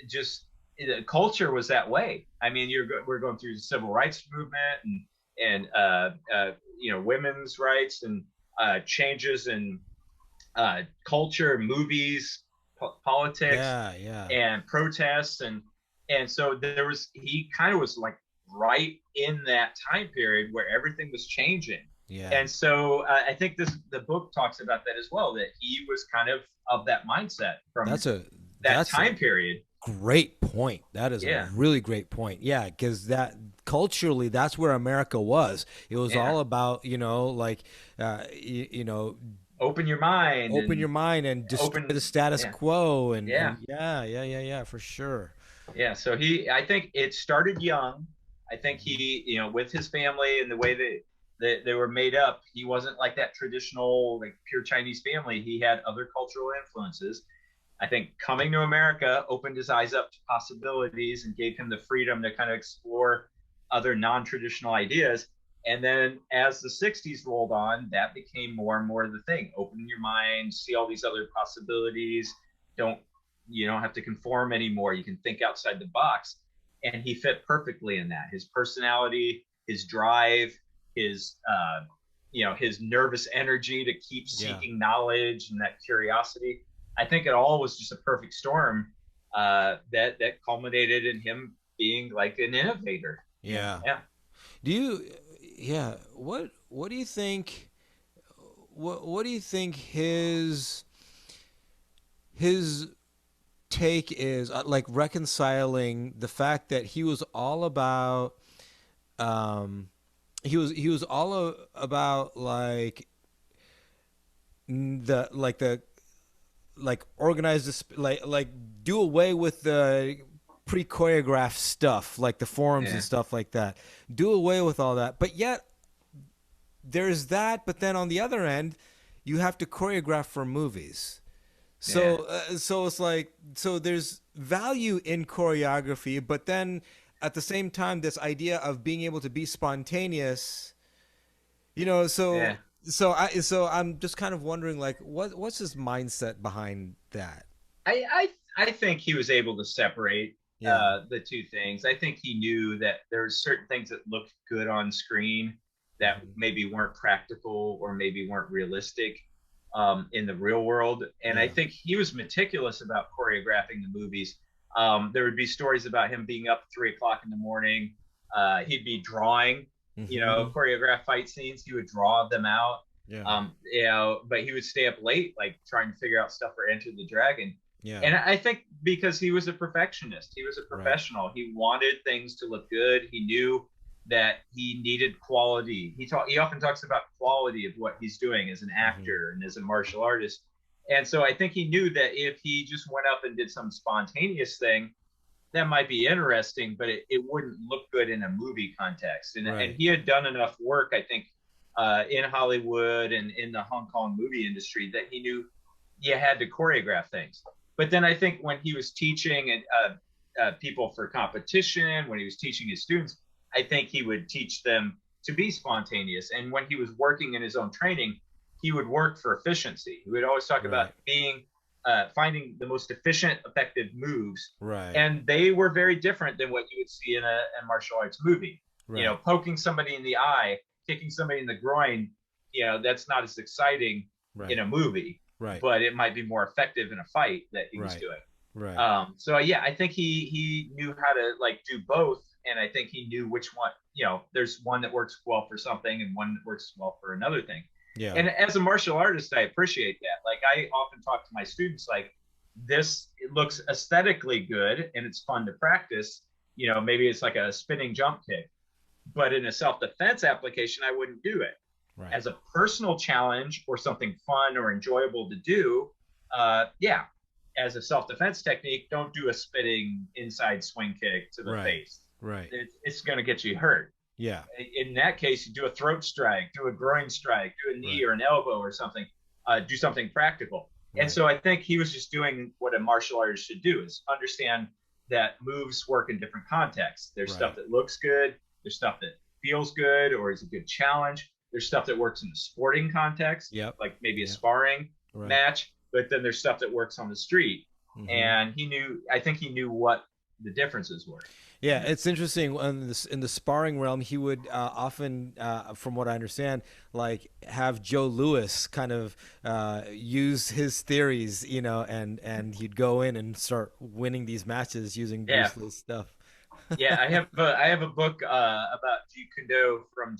just the culture was that way. I mean, we're going through the civil rights movement and women's rights and changes in culture, movies, politics, and protests, and so he kind of was like right in that time period where everything was changing. And so I think the book talks about that as well, that he was kind of that mindset from that time period. Great point. That is a really great point. Yeah, because that culturally, that's where America was. It was all about open your mind and destroy the status quo, and for sure. So I think it started young. I think he, with his family and the way that they were made up, he wasn't like that traditional, like pure Chinese family. He had other cultural influences. I think coming to America opened his eyes up to possibilities and gave him the freedom to kind of explore other non-traditional ideas. And then as the 60s rolled on, that became more and more the thing. Open your mind, see all these other possibilities. Don't you don't have to conform anymore. You can think outside the box. And he fit perfectly in that. His personality, his drive, his his nervous energy to keep seeking knowledge and that curiosity. I think it all was just a perfect storm that culminated in him being like an innovator. Yeah. Yeah. Do you? Yeah. What do you think? What do you think his take is, like, reconciling the fact that he was all about he was all about like the organize this, like do away with the pre-choreographed stuff, like the forums and stuff like that, do away with all that, but yet there's that, but then on the other end you have to choreograph for movies. So so it's like, so there's value in choreography, but then at the same time this idea of being able to be spontaneous, so I'm just kind of wondering, like, what's his mindset behind that? I think he was able to separate the two things. I think he knew that there's certain things that looked good on screen that maybe weren't practical or maybe weren't realistic in the real world. And I think he was meticulous about choreographing the movies. There would be stories about him being up 3 o'clock in the morning. He'd be drawing, choreographed fight scenes. He would draw them out. But he would stay up late, like trying to figure out stuff for Enter the Dragon. And I think because he was a perfectionist, he was a professional. Right. He wanted things to look good. He knew that he needed quality. He often talks about quality of what he's doing as an actor and as a martial artist. And so I think he knew that if he just went up and did some spontaneous thing, that might be interesting, but it wouldn't look good in a movie context. And he had done enough work, I think, in Hollywood and in the Hong Kong movie industry that he knew you had to choreograph things. But then I think when he was teaching people for competition, when he was teaching his students, I think he would teach them to be spontaneous. And when he was working in his own training, he would work for efficiency. He would always talk about finding the most efficient, effective moves. Right. And they were very different than what you would see in a martial arts movie. Right. Poking somebody in the eye, kicking somebody in the groin, that's not as exciting in a movie. Right. But it might be more effective in a fight that he was doing. Right. So yeah, I think he knew how to like do both. And I think he knew which one, there's one that works well for something and one that works well for another thing. Yeah. And as a martial artist, I appreciate that. Like, I often talk to my students, like, it looks aesthetically good and it's fun to practice. Maybe it's like a spinning jump kick, but in a self-defense application, I wouldn't do it. Right. As a personal challenge or something fun or enjoyable to do, as a self-defense technique, don't do a spinning inside swing kick to the face. Right. It's going to get you hurt. Yeah. In that case, you do a throat strike, do a groin strike, do a knee or an elbow or something, do something practical. Right. And so I think he was just doing what a martial artist should do, is understand that moves work in different contexts. There's stuff that looks good. There's stuff that feels good or is a good challenge. There's stuff that works in the sporting context, like maybe a sparring match, but then there's stuff that works on the street. And I think he knew what the differences were. Yeah, it's interesting. In the sparring realm, he would often, from what I understand, like have Joe Louis kind of use his theories, and he'd go in and start winning these matches using Bruce Lee's stuff. Yeah, I have a book about Jeet Kune Do from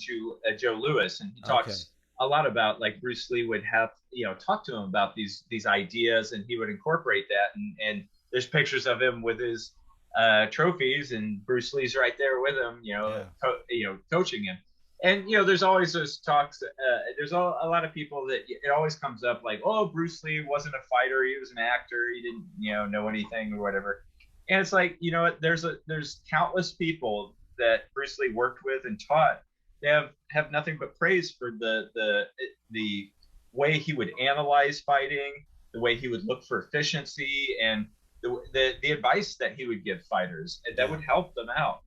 Joe Louis, and he talks a lot about, like, Bruce Lee would have talk to him about these ideas, and he would incorporate that. And there's pictures of him with his trophies, and Bruce Lee's right there with him, coaching him. And there's always those talks. There's a lot of people that it always comes up like, oh, Bruce Lee wasn't a fighter, he was an actor, he didn't know anything or whatever. And it's like, there's countless people that Bruce Lee worked with and taught. They have nothing but praise for the way he would analyze fighting, the way he would look for efficiency, and the advice that he would give fighters that would help them out.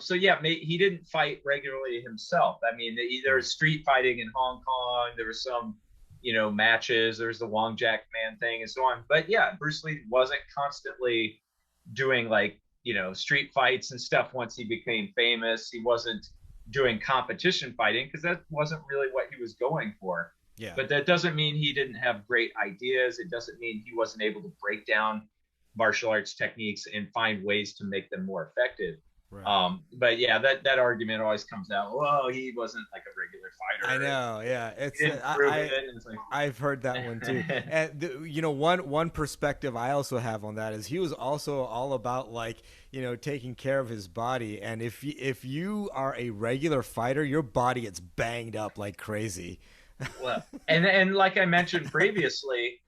So yeah, he didn't fight regularly himself. I mean, there was street fighting in Hong Kong. There was some matches. There's the Wong Jack Man thing and so on. But yeah, Bruce Lee wasn't constantly doing like, street fights and stuff once he became famous. He wasn't doing competition fighting because that wasn't really what he was going for. Yeah. But that doesn't mean he didn't have great ideas. It doesn't mean he wasn't able to break down martial arts techniques and find ways to make them more effective. Right. But yeah, that argument always comes out. Well, he wasn't like a regular fighter. I know, yeah. I've heard that one too. And one perspective I also have on that is he was also all about like taking care of his body. And if you are a regular fighter, your body gets banged up like crazy. Well, and like I mentioned previously,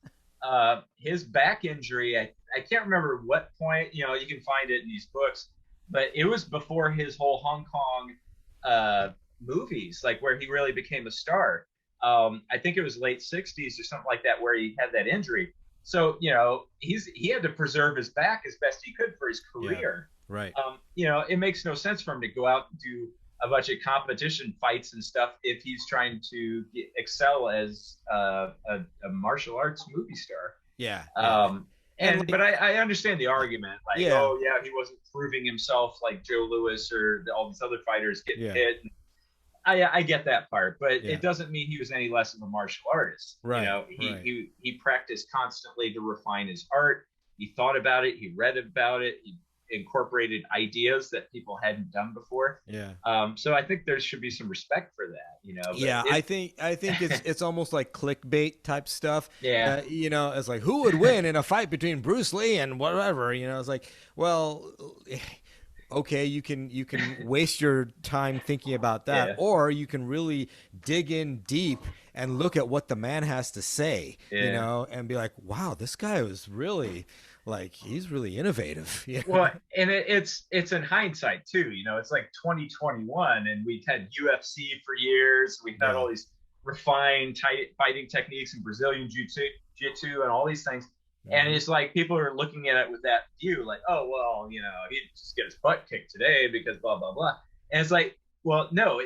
his back injury. I can't remember what point. You can find it in these books. But it was before his whole Hong Kong movies, like where he really became a star. I think it was late '60s or something like that, where he had that injury. So he had to preserve his back as best he could for his career. Yeah, right. It makes no sense for him to go out and do a bunch of competition fights and stuff if he's trying to excel as a martial arts movie star. Yeah. But I understand the argument, like, he wasn't proving himself like Joe Louis or all these other fighters getting hit. I get that part, but it doesn't mean he was any less of a martial artist. Right. He practiced constantly to refine his art. He thought about it. He read about it. He incorporated ideas that people hadn't done before. Yeah. So I think there should be some respect for that, But yeah, I think it's almost like clickbait type stuff. Yeah. It's like, who would win in a fight between Bruce Lee and whatever? It's like, well, okay, you can waste your time thinking about that, or you can really dig in deep and look at what the man has to say, and be like, wow, this guy was really like, he's really innovative. Well, and it's in hindsight too. It's like 2021, and we've had UFC for years. We've had all these refined fighting techniques and Brazilian jiu-jitsu and all these things. And it's like people are looking at it with that view, like, oh, well, he just get his butt kicked today because blah, blah, blah. And it's like, well, no,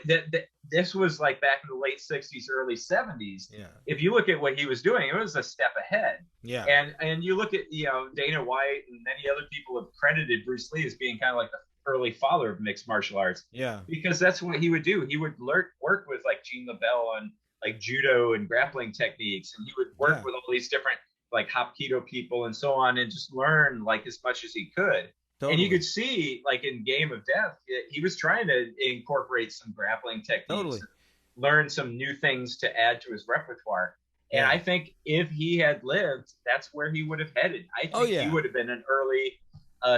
this was like back in the late 60s, early 70s. Yeah. If you look at what he was doing, it was a step ahead. Yeah. And you look at, Dana White and many other people have credited Bruce Lee as being kind of like the early father of mixed martial arts. Yeah. Because that's what he would do. He would work with like Gene LaBelle on like judo and grappling techniques. And he would work with all these different like Hapkido people and so on, and just learn like as much as he could. Totally. And you could see, like in Game of Death, he was trying to incorporate some grappling techniques, learn some new things to add to his repertoire. And I think if he had lived, that's where he would have headed. I think he would have been an early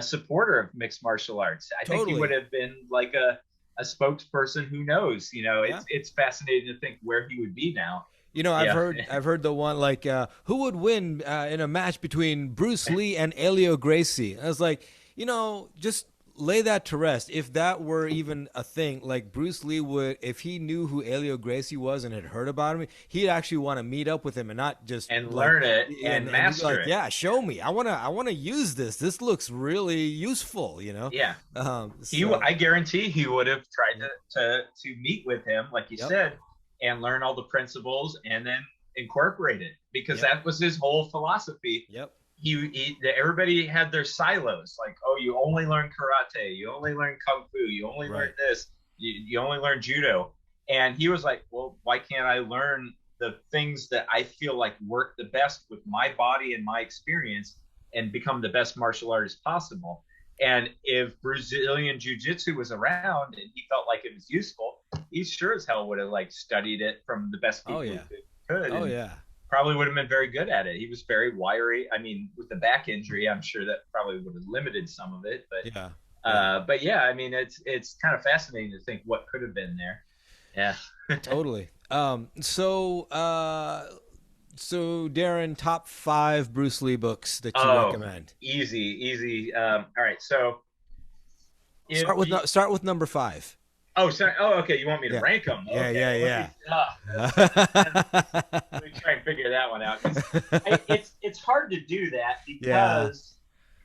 supporter of mixed martial arts. I think he would have been like a spokesperson. Who knows? It's fascinating to think where he would be now. I've heard the one like, who would win in a match between Bruce Lee and Helio Gracie? I was like, just lay that to rest. If that were even a thing, like Bruce Lee would, if he knew who Helio Gracie was and had heard about him, he'd actually want to meet up with him and not just learn it and master it. Yeah, show me. I want to use this. This looks really useful. Yeah. I guarantee he would have tried to meet with him, like you said, and learn all the principles and then incorporate it, because that was his whole philosophy. Yep. Everybody had their silos, like, oh, you only learn karate, you only learn kung fu, you only learn this, you only learn judo. And he was like, well, why can't I learn the things that I feel like work the best with my body and my experience and become the best martial artist possible? And if Brazilian jiu-jitsu was around and he felt like it was useful, he sure as hell would have like studied it from the best people who could. Oh yeah. Probably would have been very good at it. He was very wiry. I mean, with the back injury, I'm sure that probably would have limited some of it. But I mean, it's kind of fascinating to think what could have been there. Yeah. Totally. So Darin, top 5 Bruce Lee books that you recommend? Easy. All right. So start with number 5. Oh, sorry. Oh, okay. You want me to rank them? Okay. Yeah. Let me try and figure that one out. It's hard to do that because,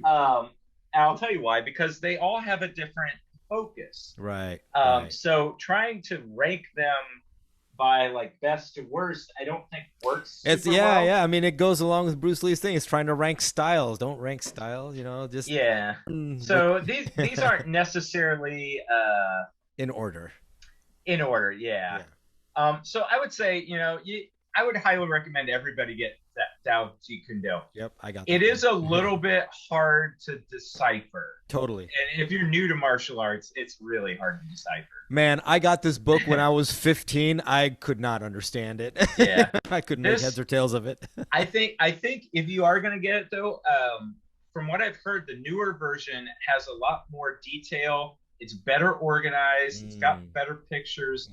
I'll tell you why. Because they all have a different focus. Right. So trying to rank them by like best to worst, I don't think works It's super well. yeah. I mean, it goes along with Bruce Lee's thing. It's trying to rank styles. Don't rank styles. Just Yeah. what So these aren't necessarily in order. in order. Yeah. Yeah. So I would say, I would highly recommend everybody get that Dao Jeet Kune Do. Yep, I got that. It is a little bit hard to decipher. Totally. And if you're new to martial arts, it's really hard to decipher. Man, I got this book when I was 15. I could not understand it. Yeah. I couldn't make heads or tails of it. I think if you are going to get it though, from what I've heard, the newer version has a lot more detail. It's better organized. It's got better pictures.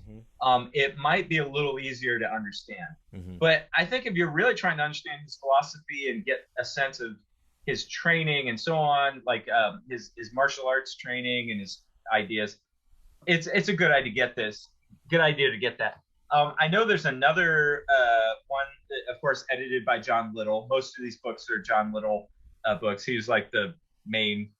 It might be a little easier to understand. But I think if you're really trying to understand his philosophy and get a sense of his training and so on, like his martial arts training and his ideas, it's a good idea to get this. Good idea to get that. I know there's another one, that, of course, edited by John Little. Most of these books are John Little books. He was like the main,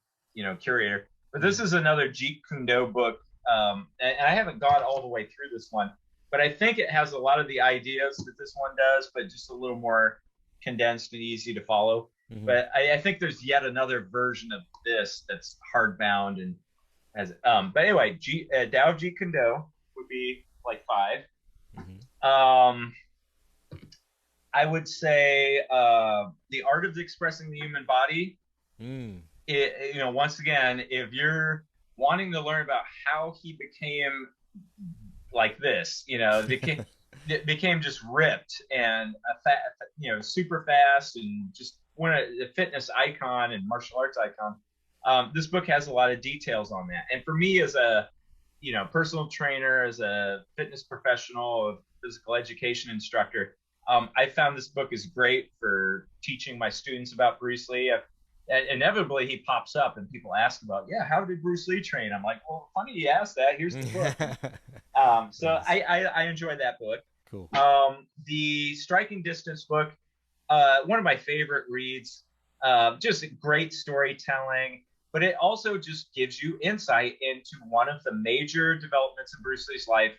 curator. But this is another Jeet Kune Do book, and I haven't gone all the way through this one, but I think it has a lot of the ideas that this one does, but just a little more condensed and easy to follow. But I think there's yet another version of this that's hardbound and has. But anyway, Dao Jeet Kune Do would be like 5. I would say The Art of Expressing the Human Body. Once again, if you're wanting to learn about how he became like this, became just ripped and super fast and just a fitness icon and martial arts icon. This book has a lot of details on that. And for me, as a personal trainer, as a fitness professional, a physical education instructor, I found this book is great for teaching my students about Bruce Lee. Inevitably he pops up and people ask about, how did Bruce Lee train? I'm like, well, funny you asked that. Here's the book. So I enjoyed that book. Cool. The Striking Distance book, one of my favorite reads. Just great storytelling, but it also just gives you insight into one of the major developments in Bruce Lee's life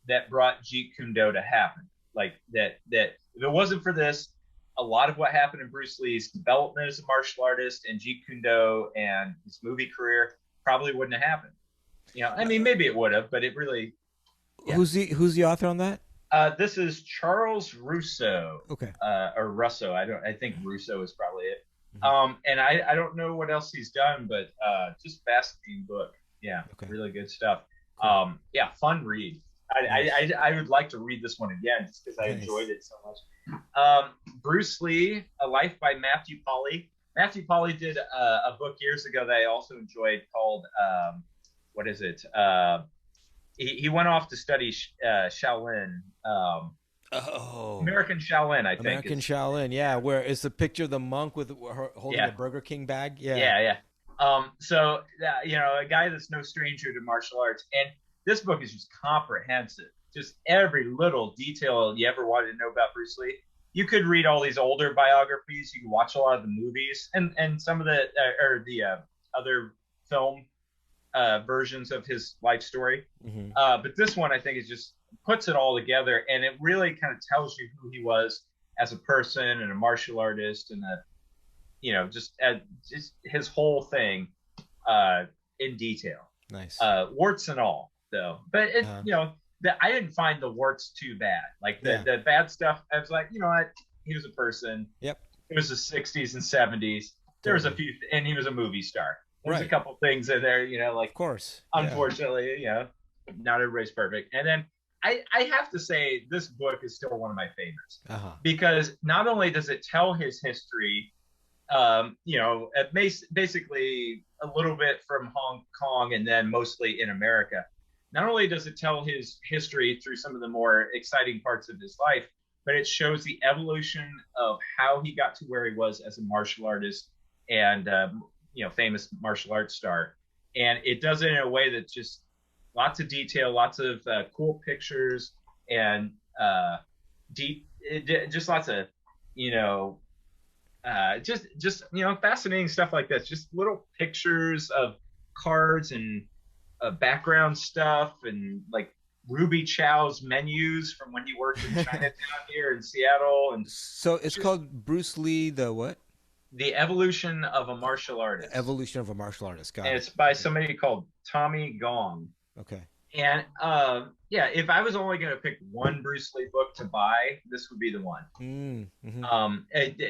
that brought Jeet Kune Do to happen. Like that if it wasn't for this, a lot of what happened in Bruce Lee's development as a martial artist and Jeet Kune Do and his movie career probably wouldn't have happened. Maybe it would have, but it really. Yeah. Who's the author on that? This is Charles Russo. Okay. Or Russo. I think Russo is probably it. And I don't know what else he's done, but just fascinating book. Yeah. Okay. Really good stuff. Cool. Fun read. I would like to read this one again just because I enjoyed it so much. Bruce Lee, A Life by Matthew Polly. Matthew Polly did a book years ago that I also enjoyed called, what is it? He went off to study Shaolin. American Shaolin, I think. American Shaolin, yeah, where it's a picture of the monk with her holding a Burger King bag. Yeah. So, a guy that's no stranger to martial arts. And this book is just comprehensive. Just every little detail you ever wanted to know about Bruce Lee. You could read all these older biographies. You can watch a lot of the movies and some of the other film versions of his life story. But this one, I think, is just puts it all together, and it really kind of tells you who he was as a person and a martial artist, and just his whole thing in detail. Nice. Warts and all, though. But it, I didn't find the warts too bad. Like the bad stuff, I was like, what? He was a person. Yep. It was the 60s and 70s. There was a few, and he was a movie star. There's a couple things in there, like, of course. Unfortunately, not everybody's perfect. And then I have to say this book is still one of my favorites because not only does it tell his history, basically a little bit from Hong Kong and then mostly in America. Not only does it tell his history through some of the more exciting parts of his life, but it shows the evolution of how he got to where he was as a martial artist and, famous martial arts star. And it does it in a way that just lots of detail, lots of cool pictures, and just lots of, fascinating stuff like this. Just little pictures of cards and background stuff, and like Ruby Chow's menus from when he worked in Chinatown here in Seattle, and So it's called Bruce Lee, the what? The Evolution of a Martial Artist. Evolution of a Martial Artist. Got And it. it's by Okay. somebody called Tommy Gong. Okay. And yeah, if I was only going to pick one Bruce Lee book to buy, this would be the one.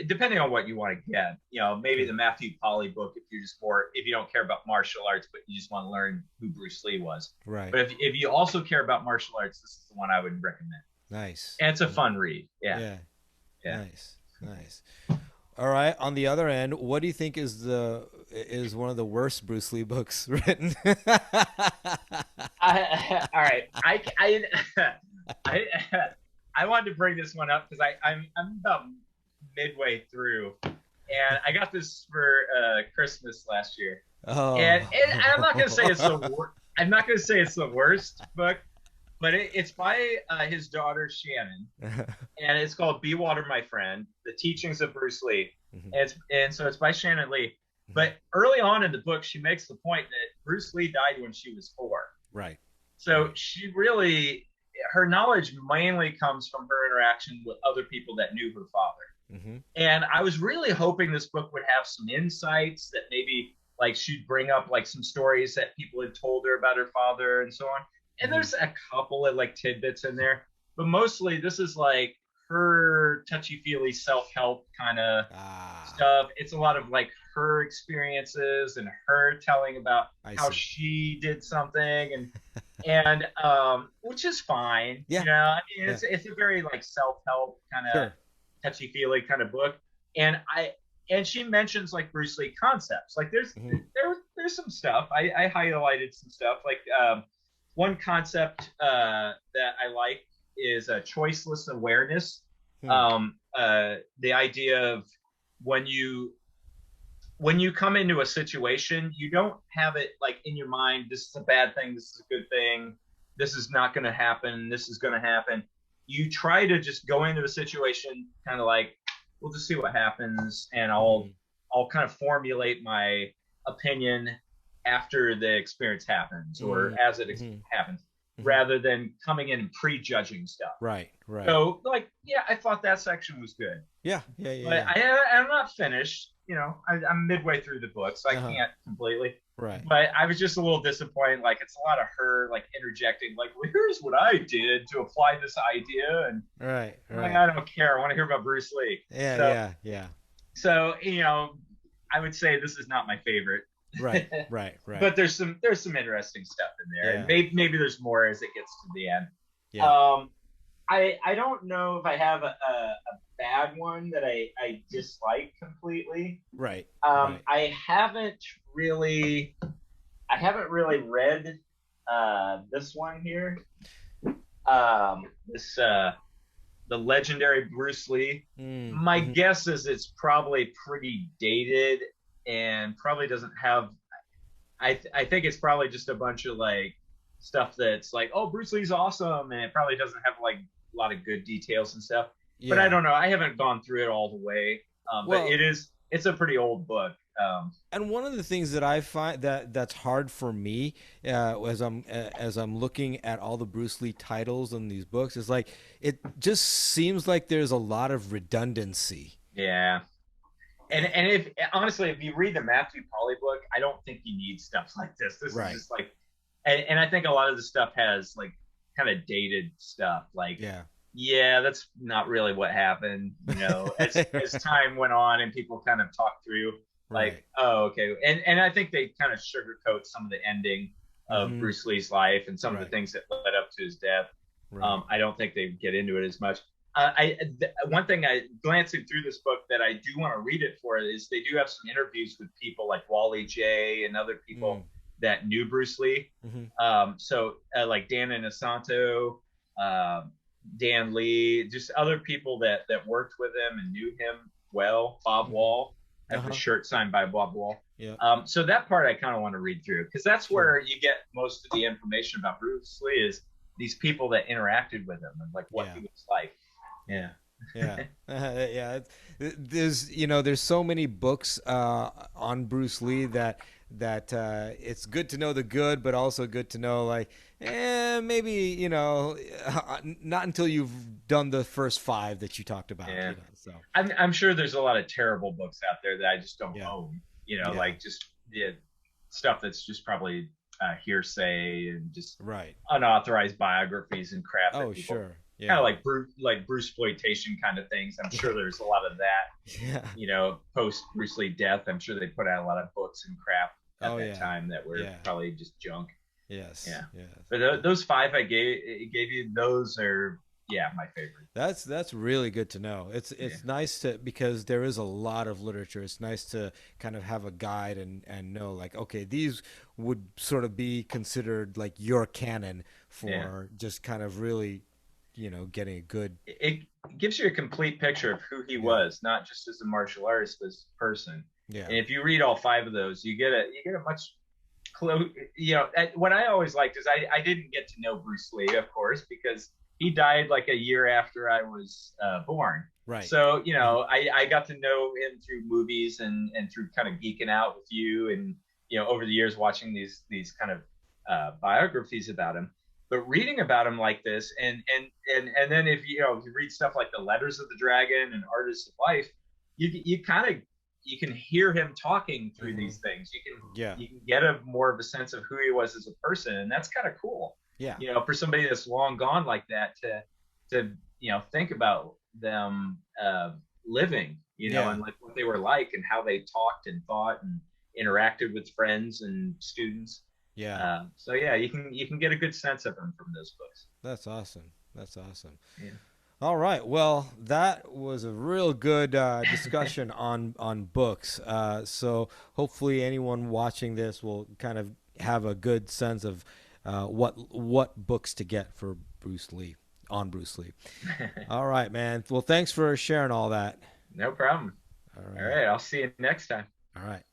Depending on what you want to get, maybe the Matthew Polly book if you're just more, if you don't care about martial arts, but you just want to learn who Bruce Lee was. Right. But if you also care about martial arts, this is the one I would recommend. Nice. And it's a fun read. Yeah. Nice. All right. On the other end, what do you think is one of the worst Bruce Lee books written? All right. I wanted to bring this one up because I'm about midway through, and I got this for Christmas last year. Oh. And I'm not gonna say it's the worst. I'm not gonna say it's the worst book, but it's by his daughter Shannon, and it's called "Be Water, My Friend: The Teachings of Bruce Lee." And so it's by Shannon Lee. But early on in the book, she makes the point that Bruce Lee died when she was 4. Right. So she really, her knowledge mainly comes from her interaction with other people that knew her father. And I was really hoping this book would have some insights that maybe like she'd bring up like some stories that people had told her about her father and so on. And there's a couple of like tidbits in there, but mostly this is like her touchy-feely self-help kind of stuff. It's a lot of like her experiences and her telling about how she did something and which is fine. I mean, it's a very like self-help kind of touchy-feely kind of book. And she mentions like Bruce Lee concepts. Like there's some stuff. I highlighted some stuff. Like one concept that I like is a choiceless awareness. The idea of when you come into a situation, you don't have it like in your mind, this is a bad thing, this is a good thing, this is not going to happen, this is going to happen. You try to just go into a situation kind of like, we'll just see what happens, and I'll kind of formulate my opinion after the experience happens or as it happens, rather than coming in and prejudging stuff. Right. So, like, yeah, I thought that section was good. Yeah. But I'm not finished. I'm midway through the book, so I can't completely. Right. But I was just a little disappointed. Like, it's a lot of her, like, interjecting, like, well, here's what I did to apply this idea. And right. like, I don't care. I want to hear about Bruce Lee. Yeah. So, I would say this is not my favorite. Right. But there's some interesting stuff in there. Yeah. And maybe there's more as it gets to the end. Yeah. I don't know if I have a bad one that I dislike completely. Right. I haven't really read this one here. The legendary Bruce Lee. My guess is it's probably pretty dated and probably doesn't have. I think it's probably just a bunch of like stuff that's like, oh, Bruce Lee's awesome, and it probably doesn't have like a lot of good details and stuff. Yeah. But I don't know. I haven't gone through it all the way. But it's a pretty old book. And one of the things that I find that's hard for me as I'm looking at all the Bruce Lee titles in these books is like it just seems like there's a lot of redundancy. Yeah. And if honestly, if you read the Matthew Polly book, I don't think you need stuff like this. This is just like, and I think a lot of the stuff has like kind of dated stuff. Like, yeah, that's not really what happened. As time went on and people kind of talked through, like, oh, okay. And I think they kind of sugarcoat some of the ending of Bruce Lee's life and some of the things that led up to his death. I don't think they get into it as much. One thing glancing through this book that I do want to read it for is they do have some interviews with people like Wally J and other people that knew Bruce Lee. So like Dan Inosanto, Dan Lee, just other people that worked with him and knew him well. Bob Wall, I have a shirt signed by Bob Wall. So that part I kind of want to read through because that's where you get most of the information about Bruce Lee is these people that interacted with him and like what he was like. There's so many books on Bruce Lee that that it's good to know the good, but also good to know like, maybe not until you've done the first five that you talked about. Yeah. So I'm sure there's a lot of terrible books out there that I just don't yeah, own. yeah, Like just stuff that's just probably hearsay and just right. unauthorized biographies and crap that Oh, people sure. kind Yeah. of like Bruce exploitation kind of things. I'm sure there's a lot of that. Yeah. Post Bruce Lee death, I'm sure they put out a lot of books and crap at Oh, that yeah. time that were Yeah. probably just junk. Yes. Yeah, Yes. but those five I gave you, those are my favorite. That's really good to know. Yeah, It's nice to, because there is a lot of literature. It's nice to kind of have a guide and know like, okay, these would sort of be considered like your canon yeah. for just kind of really, getting a good. It gives you a complete picture of who he Yeah. was, not just as a martial artist, but as a person. Yeah. And if you read all five of those, you get a much close. What I always liked is I didn't get to know Bruce Lee, of course, because he died like a year after I was born. Right. So I got to know him through movies and through kind of geeking out with you and over the years watching these kind of biographies about him. But reading about him like this, and then if you read stuff like the Letters of the Dragon and Artists of Life, you kind of you can hear him talking through these things. Yeah. You can get a more of a sense of who he was as a person, and that's kind of cool. Yeah. For somebody that's long gone like that to think about them living, Yeah. and like what they were like and how they talked and thought and interacted with friends and students. Yeah. So yeah, you can get a good sense of him from those books. That's awesome. That's awesome. Yeah. All right. Well, that was a real good discussion on books. So hopefully, anyone watching this will kind of have a good sense of what books to get for Bruce Lee, on Bruce Lee. All right, man. Well, thanks for sharing all that. No problem. All All right. right, I'll see you next time. All right.